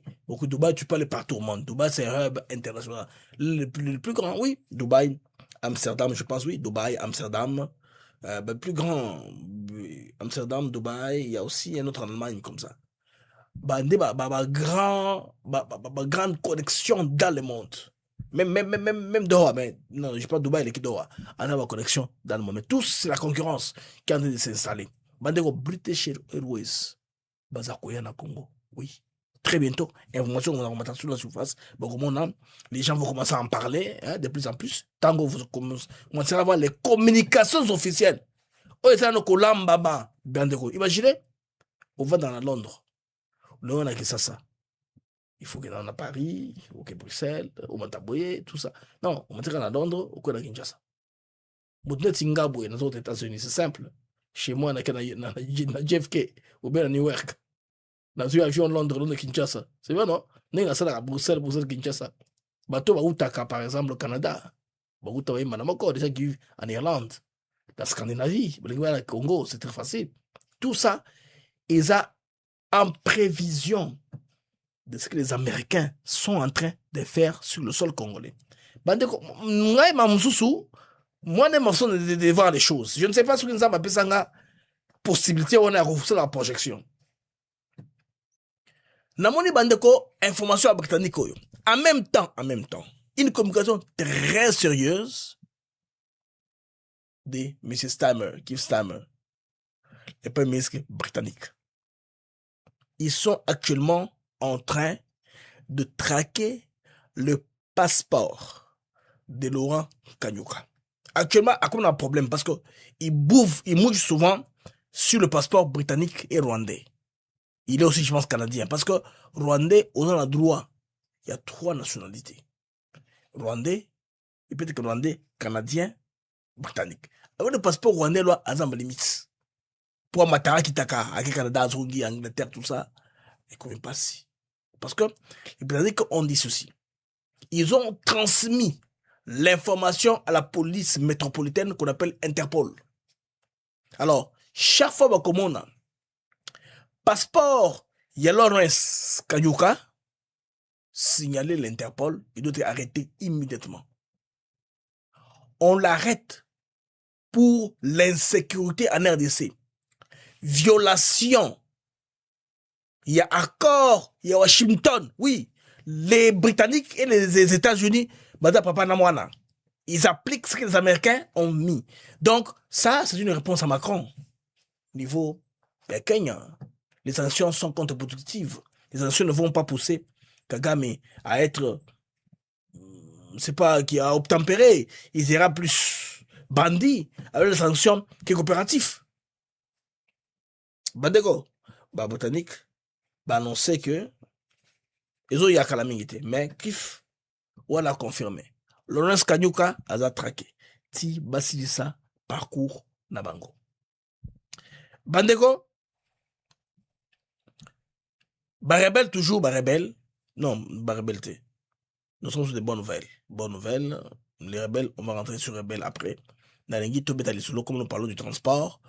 tu peux aller partout au monde. Dubaï, c'est un hub international. Le plus grand, oui. Dubaï, Amsterdam, je pense, oui. Dubaï, Amsterdam. Plus grand, Amsterdam, Dubaï. Il y a aussi un autre en Allemagne comme ça. Grande connexion dans le monde. Même Doha, mais non, je parle de Dubaï, l'équipe Doha. On a ma connexion dans le monde. Mais tous, c'est la concurrence qui est en train de s'installer. British Airways, Bazakoyana Congo. Oui. Très bientôt, information qu'on va remettre sur la surface. Les gens vont commencer à en parler de plus en plus. Tant que vous commencerez à avoir les communications officielles. Imaginez, on va dans la Londres. Là, on a que ça. Il faut que dans Paris, il faut que Bruxelles, au Mataboué, tout ça. Non, on va à Londres, au Kona Kinshasa. Dans les autres États-Unis, c'est simple. Chez moi, on a JFK, ou bien à New York. Dans un avion Londres, Kinshasa. C'est vrai, non? On est à Bruxelles, Kinshasa. Bateau va Utaka, par exemple, au Canada. Bateau va Manamako, des gens qui vivent en Irlande, la Scandinavie, le Congo, c'est très facile. Tout ça, ils ont en prévision de ce que les Américains sont en train de faire sur le sol congolais. Moi, je de voir les choses. Je ne sais pas ce que nous avons appelé ça, possibilité, on a refusé la projection. Namoni bandeko information à britannique. En même temps, une communication très sérieuse de M. Starmer, Keir Starmer, le premier ministre britannique. Ils sont actuellement en train de traquer le passeport de Laurent Kanyuka. Actuellement, on a un problème parce qu'il mouille souvent sur le passeport britannique et rwandais. Il est aussi, je pense, canadien. Parce que Rwandais, on a le droit. Il y a 3 nationalités. Rwandais, et peut-être que Rwandais, Canadien, Britannique. Alors le passeport rwandais, là, à Zamba limite. Pour Matara Kitaka, avec Canada, Azungi, Angleterre, tout ça, il ne convient pas si. Parce que les Britanniques ont dit ceci. Ils ont transmis l'information à la police métropolitaine qu'on appelle Interpol. Alors, chaque fois qu'on a passeport Yalorens Kanyuka, signaler l'Interpol, il doit être arrêté immédiatement. On l'arrête pour l'insécurité en RDC. Violation. Il y a accord, il y a Washington. Oui, les Britanniques et les États-Unis, ils appliquent ce que les Américains ont mis. Donc, ça, c'est une réponse à Macron. Au niveau de Kenya, les sanctions sont contre-productives. Les sanctions ne vont pas pousser Kagame à être, c'est pas qui a obtempéré, il sera plus bandit avec les sanctions qui est coopératif. Bandego, Britannique, annoncé que ezo ya kala mingi te mais kif wala confirmé Lawrence Kanyuka aza traqué ti basilisa parcours na bango bandeko barebelle toujours barebelle non barebelle te nous sommes sur des bonnes nouvelles les rebelles on va rentrer sur rebelles après nalingi tobeta lisolo comme nous parlons du transport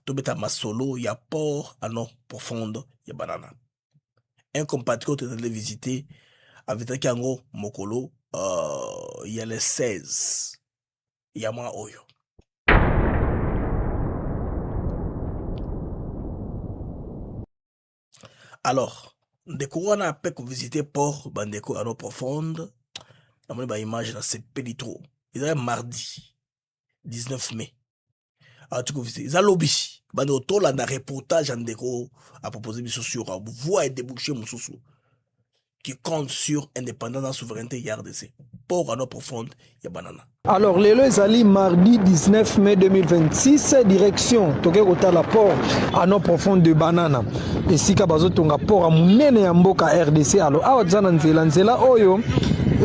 tobeta masolo ya port à non profonde ya banana un compatriote est allé visiter avec Kango Mokolo il y a les 16 il y a moi oyo alors ndeko wana apek visiter port bandeko à non profonde namoni ba image na sepeli trop il est mardi 19 mai alors tu visiter ils a lobby bande otola na reportage ndeko a proposé biso sur voix et déboucher mususu qui compte sur indépendance souveraineté ya RDC port à non profonde ya banana.
Alors, lelo ezali mardi 19 mai 2026, direction toke kotala port à non profonde de banana. Esika bazotonga port a munene ya mboka RDC. Alors, awa zana nzela oyo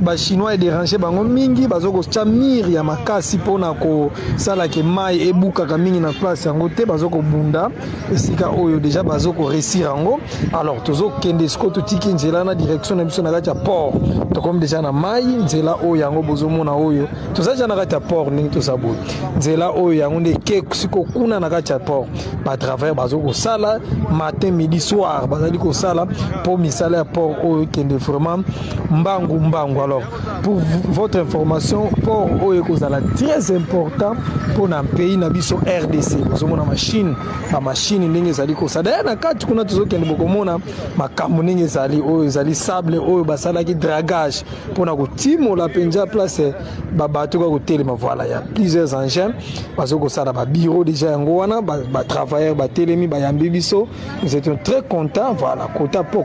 ba chinois dérangé bango mingi bazoko chamir ya makasi pona ko sala ke mai ebuka ka mingi na place yango te bazoko bunda esika oyo déjà bazoko réussir yango. Alors, tozo kende sko to tiki nzela na direction na biso na kati ya port. To comme déjà na mai nzela oyo yango bozomona oyo tozaja na kati ya port ningi tosaboy nzela oyo yango nde ke siko kuna na kati ya port ba travers bazoko sala matin midi soir bazali ko sala pour misala ya port oyo kende vraiment mbangu. Alors pour votre information port oyo kozala très important pour un pays na biso RDC bozomona machine ndenge ezali ko sada na kati kuna tozokende bokomona makambo ndenge ezali oyo ezali sable oyo basalaki dragage pona kotimola penja place babato ka kotelema voilà ya plusieurs engins bazoko sala ba bureau déjà yango wana ba travailleurs ba telemi ba yambi biso nous étions très contents voilà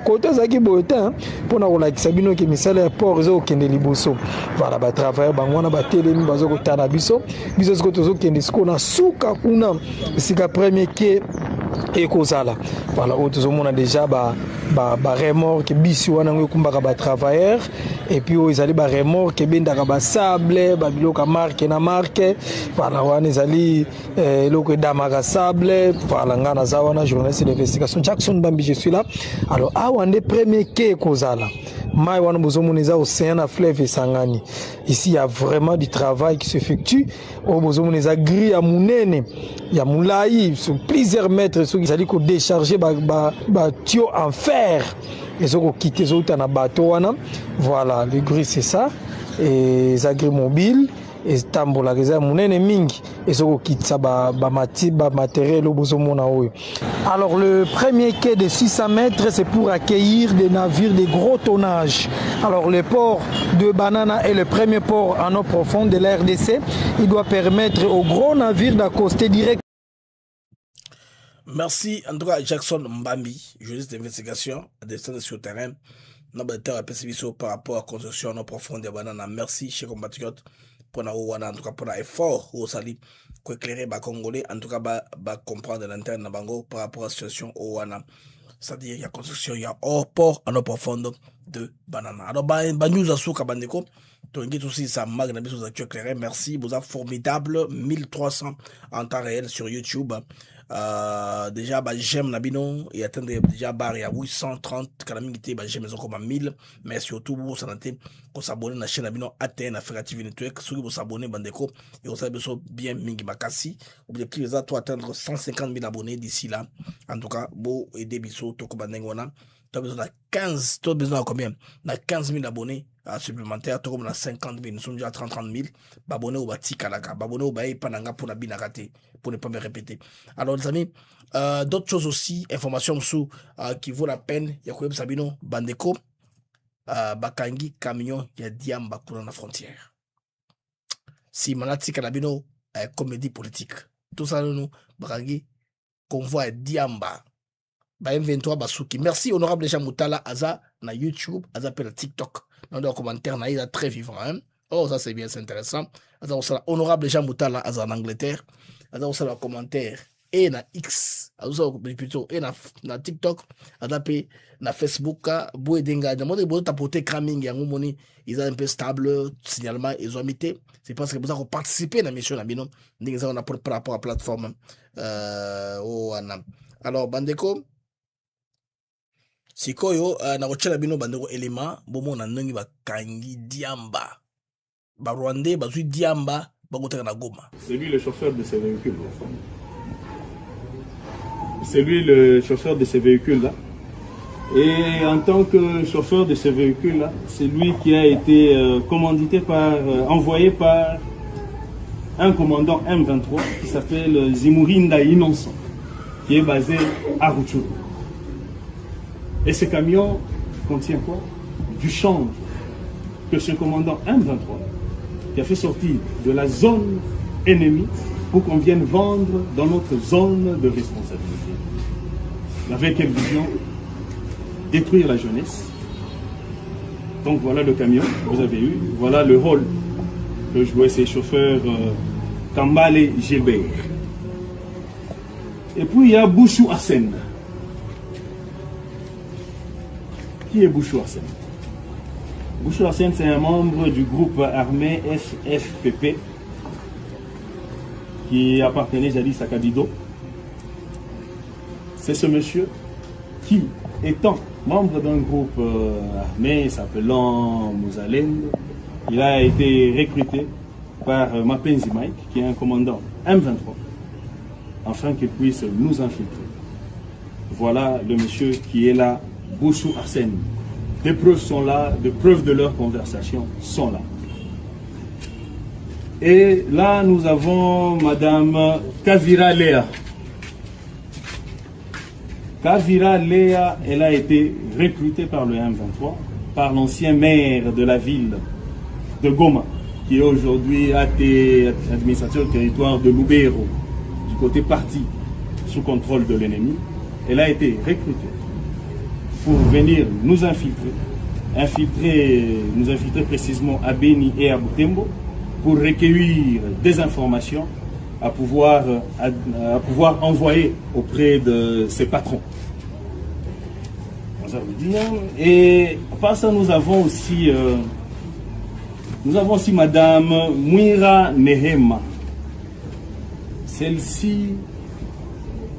côté zaki boyetin pona kolakisa bino ke misala ya port zo kende liboso voilà ba travailleurs bango wana ba telemi bazoko tana biso siko tozo kende siko na suka kuna sika premier ke ekozala voilà otozomona déjà ba remorque bisi wana ngo kumbaka ba travailleurs et puis ils allaient ba remorque bendaka ba sable ba biloka marque na marque voilà wana ezali loko damaka sable voilà ngana za wana journaliste d'investigation Jackson Bambi je suis là alors awande premier ke ekozala mai wana bozomona eza océan na fleuve esangani ici il y a vraiment du travail qui s'effectue au bozomona eza grille ya munene ya mulai sur plusieurs mètres ceux qui ezali ko décharger ba tuyau en fer ezoko quitter zota na bateau wana voilà le grille c'est ça et zagri mobile et tambola keza munene mingi ezoko kitsa ba matériel obozomona oyo. Alors le premier quai de 600 mètres c'est pour accueillir des navires de gros tonnage. Alors le port de Banana est le premier port en eau profonde de la RDC. Il doit permettre aux gros navires d'accoster direct.
Merci en tout cas Jackson Mbambi, journaliste d'investigation à destination sur le terrain. Nous avons par rapport à la construction en eau profonde de Banana. Merci chers compatriotes pour en tout cas pour l'effort au sali pour éclairer les Congolais en tout cas comprendre l'interne de Bango par rapport à la situation au Wana, c'est-à-dire il y a construction il y a hors port en eau profonde de Banana. Alors news à souka bandeko tu as aussi ça mag na biso actu éclairé. Merci vous êtes formidable 1300 en temps réel sur YouTube. Déjà j'aime Nabino et atteindre déjà barre à 830 calamité j'aime comme à 1000 mais surtout vous s'abonner pour s'abonner à la chaîne Nabino atteindre à faire TV Network ceux qui vous s'abonner bandeko et vous savez bien mingi makasi objectif est à atteindre 150 000 abonnés d'ici là en tout cas beau et des bisous toko bandengona tu as besoin de 15 tu as besoin de combien de 15 000 abonnés supplémentaires tu as 50 000 nous sommes déjà à 30 000 abonnés au bati kalaka abonnés au baï pananga pour la binarate pour ne pas me répéter. Alors les amis, d'autres choses aussi, informations sous qui vaut la peine, il y a quoi Sabino Bandeko bakangi camion il y a diamba pour la frontière. Si manati kalabino comédie politique. Tout ça nous bakangi convoi diamba. Ba M23 basuki. Merci honorable Jean Moutala Aza na YouTube, Aza pe na TikTok. Dans les commentaires na il très vivant hein. Oh ça c'est bien, c'est intéressant. Aza honorable Jean Moutala Aza en Angleterre. Aza aussi le commentaire et na X, plutôt et na TikTok, adapé na Facebook, boé denga, na mode boé tapoter cramming, yango moni, ils ont un peu stable, signalement, ils ont imité. C'est parce que vous avez participé à la mission, on a par rapport à la plateforme. Alors, Bandeko, sikoyo, na rochela bino bandeko élément, bomo na nongi ba kangi diamba. Ba Rwandais, ba zui diamba, ba koteka na Goma.
C'est lui le chauffeur de ces véhicules. C'est lui le chauffeur de ces véhicules-là. Et en tant que chauffeur de ces véhicules-là, c'est lui qui a été commandité envoyé par un commandant M23 qui s'appelle Zimurinda Innocent, qui est basé à Rutshuru. Et ce camion contient quoi? Du chanvre que ce commandant M23 qui a fait sortir de la zone ennemie pour qu'on vienne vendre dans notre zone de responsabilité. Avec quelle vision? Détruire la jeunesse. Donc voilà le camion que vous avez eu. Voilà le rôle que jouaient ces chauffeurs Kambale et Gilbert. Et puis il y a Bouchou Arsène. Qui est Bouchou Arsène? Bouchou Arsène, c'est un membre du groupe armé FFPP qui appartenait jadis à Kabido. C'est ce monsieur qui, étant membre d'un groupe armé s'appelant Mouzalem, il a été recruté par Mapenzi Mike, qui est un commandant M23, afin qu'il puisse nous infiltrer. Voilà le monsieur qui est là, Bouchou Arsène. Des preuves sont là, des preuves de leur conversation sont là. Et là, nous avons Madame Kavira Léa. Kavira Léa, elle a été recrutée par le M23, par l'ancien maire de la ville de Goma, qui est aujourd'hui administrateur du territoire de Lubero, du côté parti, sous contrôle de l'ennemi. Elle a été recrutée pour venir nous infiltrer, nous infiltrer précisément à Beni et à Butembo, pour recueillir des informations à pouvoir envoyer auprès de ses patrons. Et par ça, nous avons aussi Madame Mwira Nehema. Celle-ci,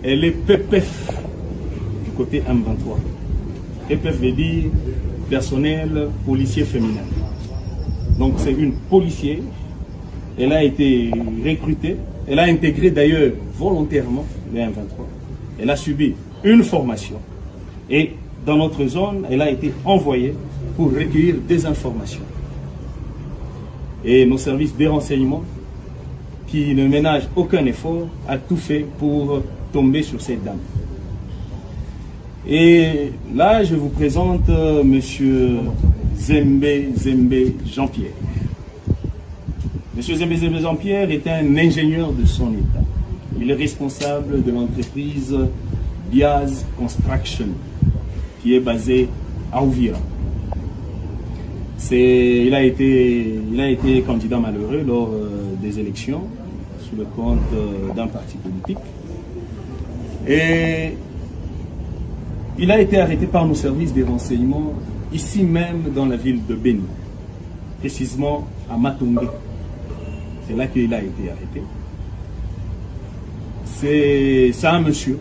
elle est PPF du côté M23. PPF veut dire personnel policier féminin. Donc c'est une policière. Elle a été recrutée. Elle a intégré d'ailleurs volontairement le M23. Elle a subi une formation. Et dans notre zone, elle a été envoyée pour recueillir des informations. Et nos services de renseignement, qui ne ménagent aucun effort, a tout fait pour tomber sur cette dame. Et là, je vous présente Monsieur Zembe Jean-Pierre. Monsieur Zembe Jean-Pierre est un ingénieur de son état. Il est responsable de l'entreprise Biaz Construction, qui est basée à Ouvira. Il a été candidat malheureux lors des élections sous le compte d'un parti politique. Et il a été arrêté par nos services de renseignement ici même dans la ville de Beni, précisément à Matongé. C'est là qu'il a été arrêté. C'est un monsieur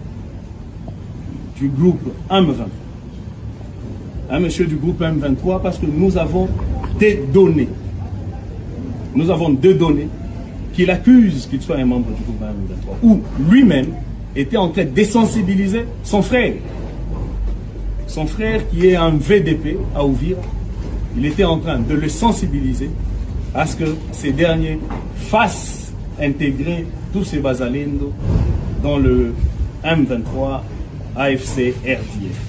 du groupe M23. Un monsieur du groupe M23 parce que nous avons des données. Nous avons deux données qu'il accuse qu'il soit un membre du groupe M23. Où lui-même était en train de désensibiliser son frère. Son frère qui est un VDP à Ouvira. Il était en train de le sensibiliser à ce que ces derniers fassent intégrer tous ces basalendos dans le M23 AFC RDF.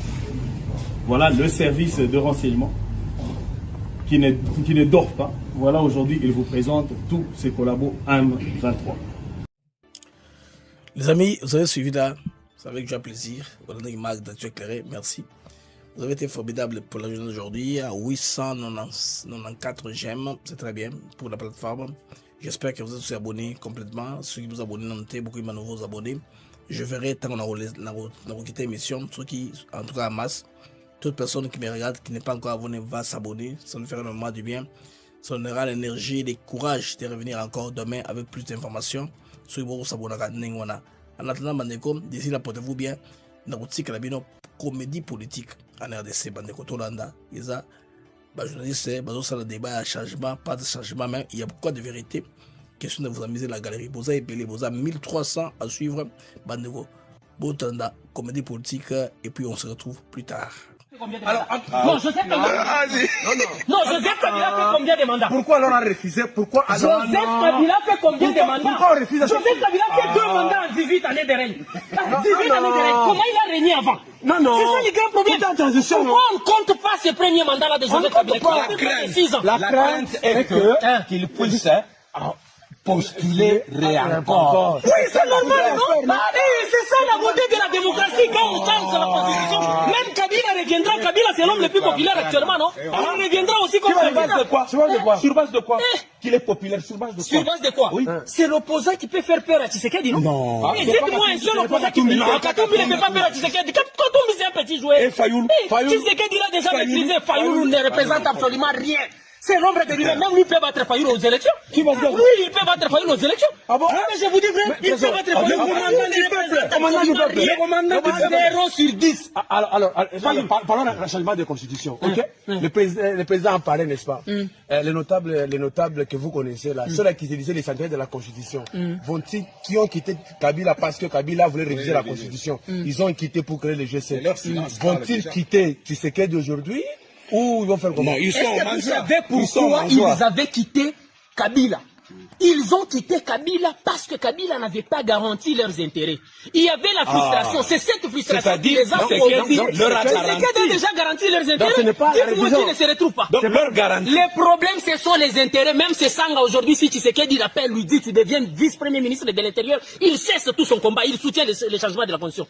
Voilà le service de renseignement qui ne dort pas. Voilà, aujourd'hui, il vous présente tous ses collabos M23.
Les amis, vous avez suivi là, c'est avec joie plaisir. Voilà une marque d'actu éclairé, merci. Vous avez été formidable pour la journée d'aujourd'hui, à 894 j'aime, c'est très bien pour la plateforme. J'espère que vous êtes tous abonnés complètement. Ceux qui vous abonnez, notez beaucoup de nouveaux abonnés. je verrai tant qu'on a quitté l'émission, ceux qui, en tout cas en masse, toute personne qui me regarde, qui n'est pas encore abonné, va s'abonner. Ça nous fera énormément du bien. Ça nous donnera l'énergie et le courage de revenir encore demain avec plus d'informations. Sur vous s'abonner à Nengwana. En attendant, Bandeko, d'ici là, portez-vous bien. Dans la comédie politique en RDC, Bandeko Tolanda. Isa, journaliste, ça le débat, changement, pas de changement, mais il y a beaucoup de vérité. Question de vous amuser la galerie. Vous avez payé, vous avez 1300 à suivre. Bandeko, Botanda, comédie politique, et puis on se retrouve plus tard.
Alors, non, Joseph Kabila. Non, Joseph Kabila fait combien de mandats?
Pourquoi alors on a refusé? Pourquoi alors?
Joseph Kabila fait combien de mandats?
Pourquoi on refuse?
Joseph Kabila fait 2 mandats en 18 années de règne. 18 années de règne. Comment il a régné avant?
Non.
C'est ça le grand problème. Pourquoi on ne compte pas ces premiers mandats-là de Joseph Kabila?
La crainte est qu'il puisse postuler encore.
Oui, c'est normal, non? C'est ça la beauté de la démocratie quand on change la constitution. Même Kabila reviendra. Kabila, c'est l'homme le plus populaire actuellement, non? Il reviendra aussi comme président.
Sur base de quoi? Qu'il est populaire, sur base de quoi?
Sur base de quoi? C'est l'opposant qui peut faire peur à Tshisekedi, non?
Non.
Dites-moi un seul opposant qui peut faire peur. Katumbi ne peut pas peur à Tshisekedi. Katumbi, c'est un petit joueur.
Et Fayoul?
Tshisekedi l'a déjà maîtrisé. Fayoul ne représente absolument rien. C'est l'ombre de lui-même. Même lui peut battre Fayoul aux élections. Qui va dire? Oui, il peut battre Fayoul aux élections. Ah bon? Mais je vous dis vrai, il peut battre Fayoul. Le commandant du peuple. 0 sur 10.
Alors, parlons d'un changement de constitution, ok? Le président en parlait, n'est-ce pas? Les notables que vous connaissez là, ceux-là qui disaient les centenaires de la constitution, qui ont quitté Kabila parce que Kabila voulait réviser la constitution, ils ont quitté pour créer le G7. Vont-ils quitter Tshisekedi aujourd'hui? Ou ils vont faire comment?
Est-ce que vous savez pourquoi ils avaient quitté Kabila? Ils ont quitté Kabila parce que Kabila n'avait pas garanti leurs intérêts. Il y avait la frustration. C'est cette frustration qui les a fait. Tshisekedi a déjà garanti leurs intérêts. Dites-moi qui ne se retrouve pas. Le problème, ce sont les intérêts. Même c'est Sanga aujourd'hui, si Tshisekedi l'appelle, lui dit tu deviens vice-premier ministre de l'Intérieur, il cesse tout son combat. Il soutient le changement de la constitution.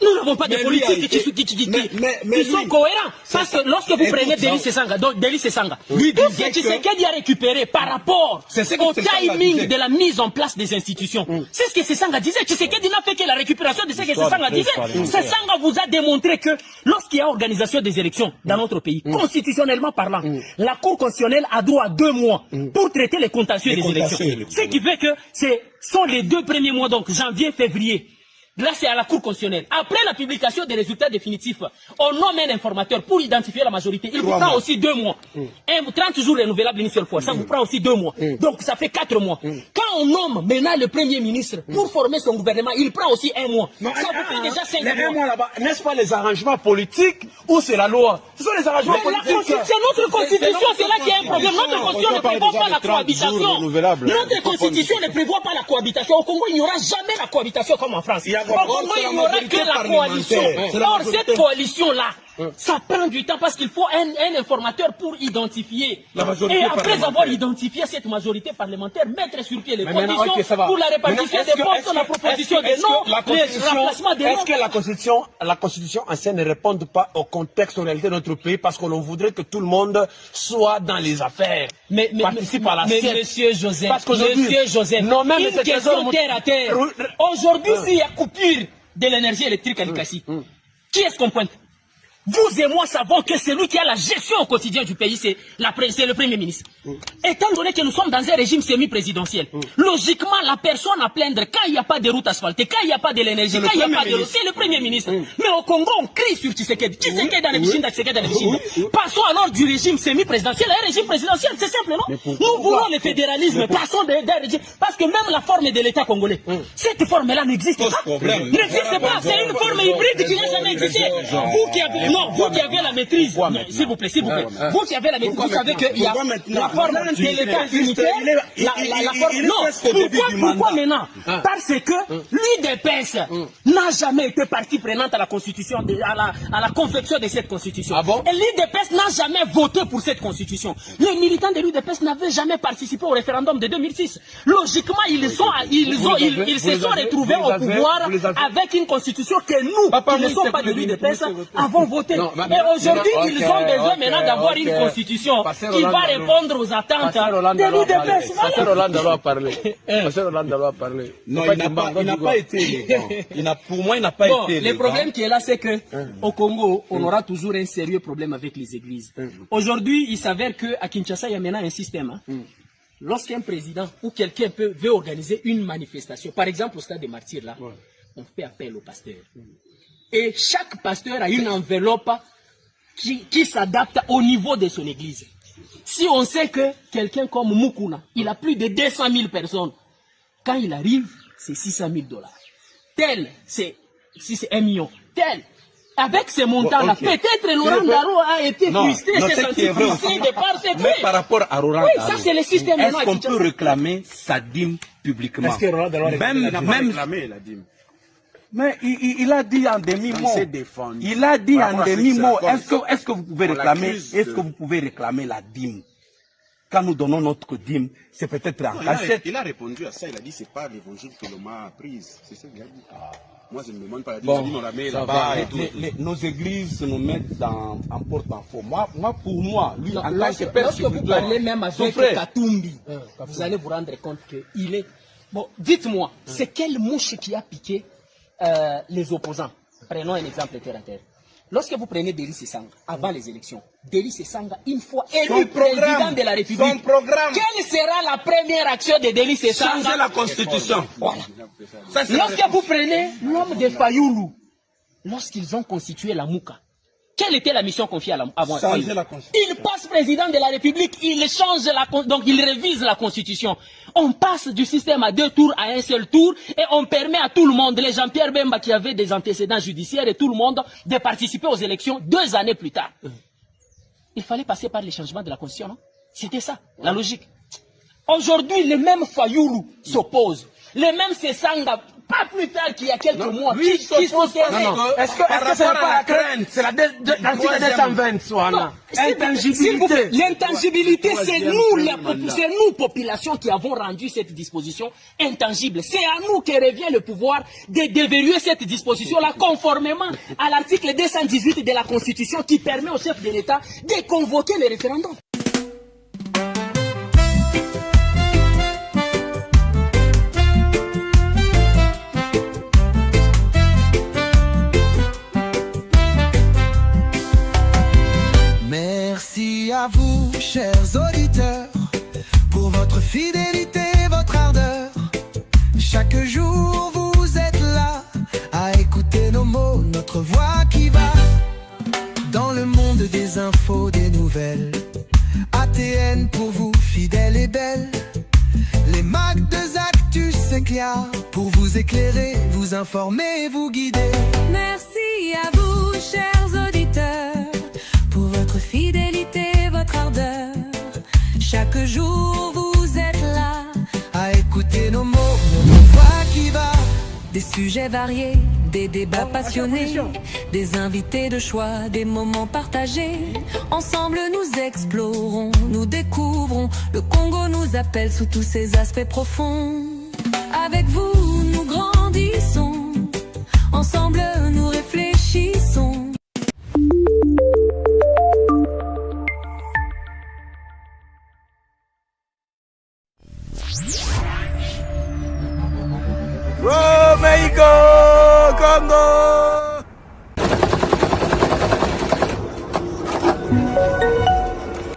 Nous n'avons pas de politique qui sont cohérents. Parce que lorsque vous prenez Delis Sanga, tout ce que Tshisekedi a récupéré par rapport au timing de la mise en place des institutions. C'est ce que Sesanga disait. Tshisekedi n'a fait que la récupération de ce que Sesanga disait. Sesanga vous a démontré que lorsqu'il y a organisation des élections dans notre pays, constitutionnellement parlant, la Cour constitutionnelle a droit à 2 mois pour traiter les contentieux des élections. Ce qui fait que ce sont les 2 premiers mois, donc janvier, février. Là, c'est à la Cour constitutionnelle. Après la publication des résultats définitifs, on nomme un informateur pour identifier la majorité. Il vous prend aussi 2 mois. 30 jours renouvelables une seule fois. Ça vous prend aussi 2 mois. Donc, ça fait 4 mois. Quand on nomme maintenant le Premier ministre pour former son gouvernement, il prend aussi 1 mois. Ça vous fait déjà 5 mois.
Mais 1 mois là-bas, n'est-ce pas les arrangements politiques ou c'est la loi? Ce sont les arrangements politiques.
C'est notre constitution, c'est là qu'il y a un problème. Notre constitution ne prévoit pas la cohabitation. Notre constitution ne prévoit pas la cohabitation. Au Congo, il n'y aura jamais la cohabitation comme en France. Au Congo, il n'y aura que la coalition. Or, cette coalition-là, ça prend du temps parce qu'il faut un informateur pour identifier. Et après avoir identifié cette majorité parlementaire, mettre sur pied les conditions pour la répartition des postes, la proposition des noms, le remplacement des noms.
Est-ce que la constitution ancienne ne répond pas au contexte, en réalité de notre pays, parce que l'on voudrait que tout le monde soit dans les affaires, participe à la sienne.
Monsieur Joseph, une question terre à terre. Aujourd'hui, s'il y a coupure de l'énergie électrique à Likasi, qui est-ce qu'on pointe? Vous et moi savons que celui qui a la gestion au quotidien du pays, c'est le Premier ministre. Étant donné que nous sommes dans un régime semi-présidentiel, logiquement, la personne à plaindre quand il n'y a pas de route asphaltée, quand il n'y a pas de l'énergie, quand il n'y a pas de l'eau, c'est le Premier ministre. Mais au Congo, on crie sur Tshisekedi. Tshisekedi dans le Bishinda, Tshisekedi dans le Bishinda. Passons alors du régime semi-présidentiel à un régime présidentiel, c'est simple, non? Nous voulons le fédéralisme, passons d'un régime, parce que même la forme de l'État congolais, cette forme-là n'existe pas. N'existe pas, c'est une forme hybride qui n'a jamais existé. Vous qui avez la maîtrise, s'il vous plaît, vous qui avez la maîtrise, vous savez qu'il y a la forme de l'État unitaire, la forme... Non, pourquoi maintenant? Parce que l'UDPS n'a jamais été partie prenante à la constitution, à la confection de cette constitution. Et l'UDPS n'a jamais voté pour cette constitution. Les militants de l'UDPS n'avaient jamais participé au référendum de 2006. Logiquement, ils se sont retrouvés au pouvoir avec une constitution que nous, qui ne sommes pas de l'UDPS, avons voté. voter. Et aujourd'hui, ils ont besoin maintenant d'avoir une constitution qui va répondre aux attentes de l'UDPS.
Pasteur Roland doit parler. Pasteur Roland doit parler.
Non, il n'a pas été élégant. Pour moi, il n'a pas été élégant.
Le problème qui est là, c'est que au Congo, on aura toujours un sérieux problème avec les églises. Aujourd'hui, il s'avère qu'à Kinshasa, il y a maintenant un système. Lorsqu'un président ou quelqu'un veut organiser une manifestation, par exemple au stade des Martyrs, là, on fait appel au pasteur. Et chaque pasteur a une enveloppe qui s'adapte au niveau de son église. Si on sait que quelqu'un comme Mukuna, il a plus de 200 000 personnes, quand il arrive, c'est 600 000 $. Tel, si c'est 1 million. Tel, avec ces montants-là, peut-être Laurent Daro a été frustré, s'est senti frustré de par ses
Mais par rapport à Laurent Daro,
ça c'est le système.
Est-ce qu'on peut réclamer sa dîme publiquement?
Est-ce que Laurent Daro
n'a pas réclamé la dîme? Mais il a dit en demi-mot. Il a dit en demi-mot. Est-ce que vous pouvez réclamer la dîme? Quand nous donnons notre dîme, c'est peut-être en cachette.
Il a répondu à ça, il a dit c'est pas l'évangile que l'homme a prise. C'est ça qu'il a dit. Moi, je ne me demande pas la dîme, on la met là-bas.
Nos églises nous mettent en porte-à-faux. Pour moi, lui, en tant que père,
lorsque vous parlez même avec Katumbi, vous allez vous rendre compte qu'il est... Bon, dites-moi, c'est quelle mouche qui a piqué les opposants? Prenons un exemple terre à terre. Lorsque vous prenez Delis Sesanga, avant les élections, Delis Sesanga, une fois élu président de la République, quelle sera la première action de Delis Sesanga?
Changer la Constitution.
Voilà. Lorsque vous prenez l'homme de Fayoulou, lorsqu'ils ont constitué la Mouka, quelle était la mission confiée à Fayoulou? Il passe président de la République, il change donc il révise la Constitution. On passe du système à 2 tours à un seul tour et on permet à tout le monde, les Jean-Pierre Bemba qui avaient des antécédents judiciaires et tout le monde, de participer aux élections 2 années plus tard. Il fallait passer par les changements de la Constitution, non? C'était ça, la logique. Aujourd'hui, les mêmes Fayoulou s'opposent. Les mêmes Sesanga, pas plus tard qu'il y a quelques mois, qui s'opposent.
Est-ce que c'est pas la crainte? C'est l'article 220, Soana. Intangibilité.
L'intangibilité, c'est nous, population, qui avons rendu cette disposition intangible. C'est à nous que revient le pouvoir de déverrouiller cette disposition-là, conformément à l'article 218 de la Constitution, qui permet au chef de l'État de convoquer le référendum.
Merci à vous, chers auditeurs, pour votre fidélité, votre ardeur. Chaque jour vous êtes là à écouter nos mots, notre voix qui va dans le monde des infos, des nouvelles. ATN pour vous, fidèle et belle. Les Mac de Actus s'éclairent pour vous éclairer, vous informer et vous guider.
Merci à vous, chers auditeurs, pour votre fidélité, votre ardeur. Chaque jour vous êtes là
à écouter nos mots, notre voix qui va.
Des sujets variés, des débats passionnés, des invités de choix, des moments partagés. Ensemble nous explorons, nous découvrons. Le Congo nous appelle sous tous ses aspects profonds. Avec vous nous grandissons, ensemble nous réfléchissons.
Oh, Mexico, Congo.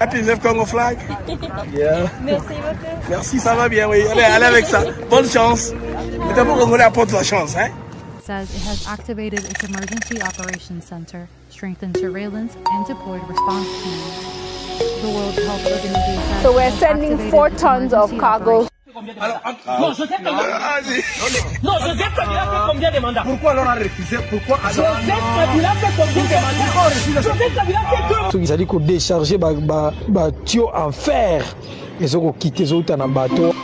Happy Left Congo flag. Yeah.
Merci beaucoup.
Merci, ça va bien, oui. Allez avec ça. Bonne chance. Mais d'abord, Congolais apporte la chance, hein.
Says it has activated its Emergency Operations Center, strengthened surveillance, and deployed response teams. The World Health Organization says
So we're
it has
sending
activated
4
its
tons of
emergency
cargo.
Non, Joseph Kabila. Non, Joseph Kabila fait combien de mandats?
Pourquoi alors on a refusé? Pourquoi alors?
Joseph Kabila fait combien de mandats? Joseph Kabila fait 2.
Ils allaient décharger tuyau en fer. Ils ont quitté les autres en bateau.